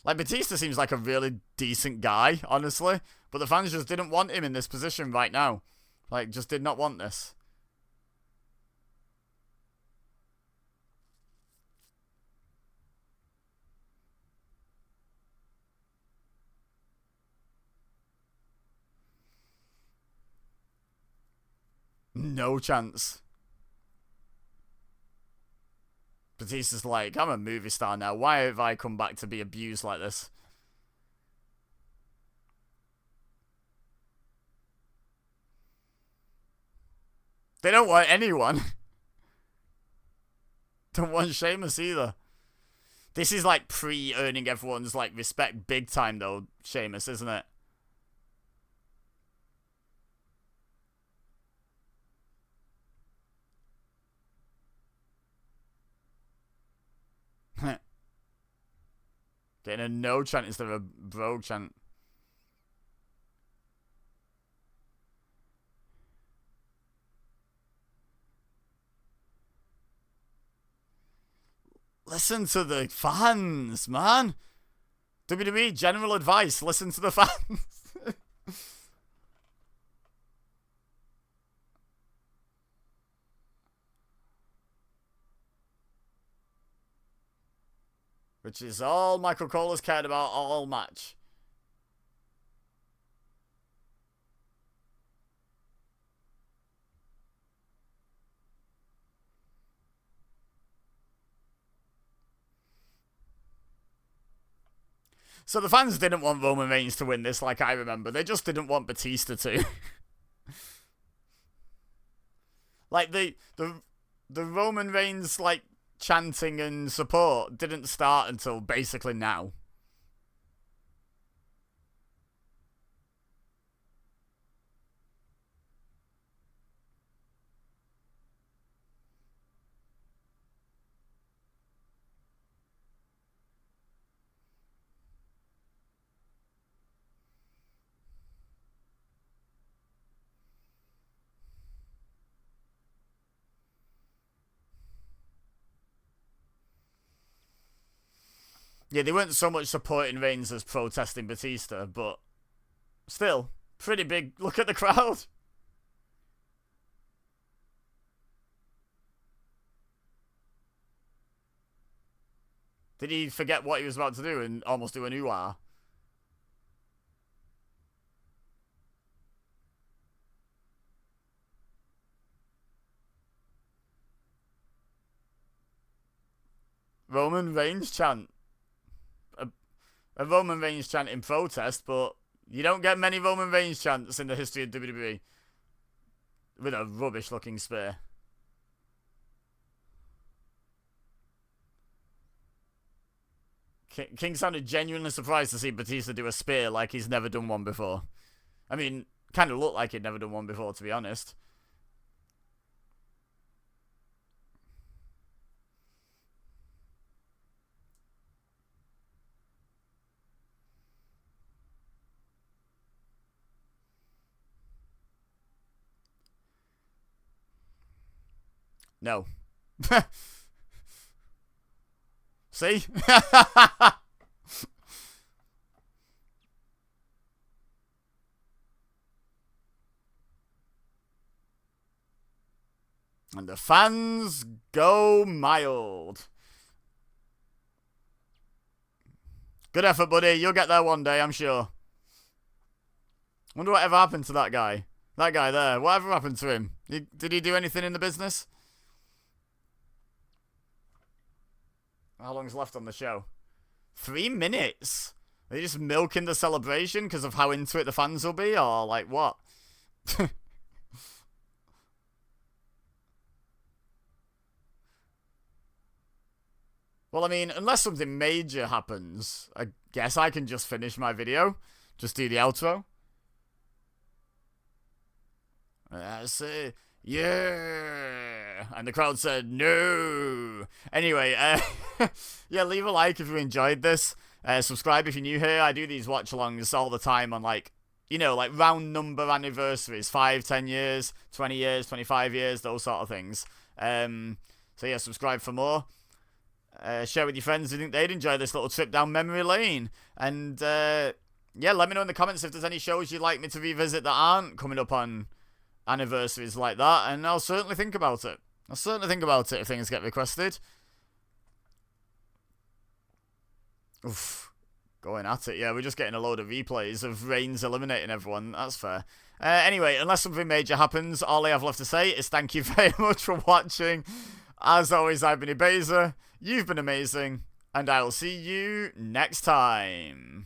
Like, Batista seems like a really decent guy, honestly, but the fans just didn't want him in this position right now. Like, just did not want this. No chance. Batista's like, I'm a movie star now. Why have I come back to be abused like this? They don't want anyone. Don't want Sheamus either. This is like pre-earning everyone's like respect big time though, Sheamus, isn't it? Getting a no chant instead of a bro chant. Listen to the fans, man. WWE general advice, listen to the fans. Which is all Michael Cole has cared about all match. So the fans didn't want Roman Reigns to win this, like I remember. They just didn't want Batista to. Like, the Roman Reigns, like, chanting and support didn't start until basically now. Yeah, they weren't so much supporting Reigns as protesting Batista, but still, pretty big. Look at the crowd. Did he forget what he was about to do and almost do an ooh-ah? Roman Reigns chant. A Roman Reigns chant in protest, but you don't get many Roman Reigns chants in the history of WWE with a rubbish looking spear. King sounded genuinely surprised to see Batista do a spear like he's never done one before. I mean, kind of looked like he'd never done one before, to be honest. No. See? And the fans go mild. Good effort, buddy. You'll get there one day, I'm sure. Wonder whatever happened to that guy. That guy there. Whatever happened to him? Did he do anything in the business? How long's left on the show? 3 minutes? Are they just milking the celebration because of how into it the fans will be? Or, like, what? Well, I mean, unless something major happens, I guess I can just finish my video. Just do the outro. That's it. Yeah. And the crowd said no. Anyway, yeah, leave a like if you enjoyed this. Subscribe if you're new here. I do these watch-alongs all the time on, like, you know, like round number anniversaries. 5, 10 years, 20 years, 25 years, those sort of things. So yeah, subscribe for more. Share with your friends who think they'd enjoy this little trip down memory lane. And, yeah, let me know in the comments if there's any shows you'd like me to revisit that aren't coming up on anniversaries like that, and I'll certainly think about it. I'll certainly think about it if things get requested. Oof. Going at it. Yeah, we're just getting a load of replays of Reigns eliminating everyone. That's fair. Anyway, unless something major happens, all I have left to say is thank you very much for watching. As always, I've been EBEZA. You've been amazing. And I will see you next time.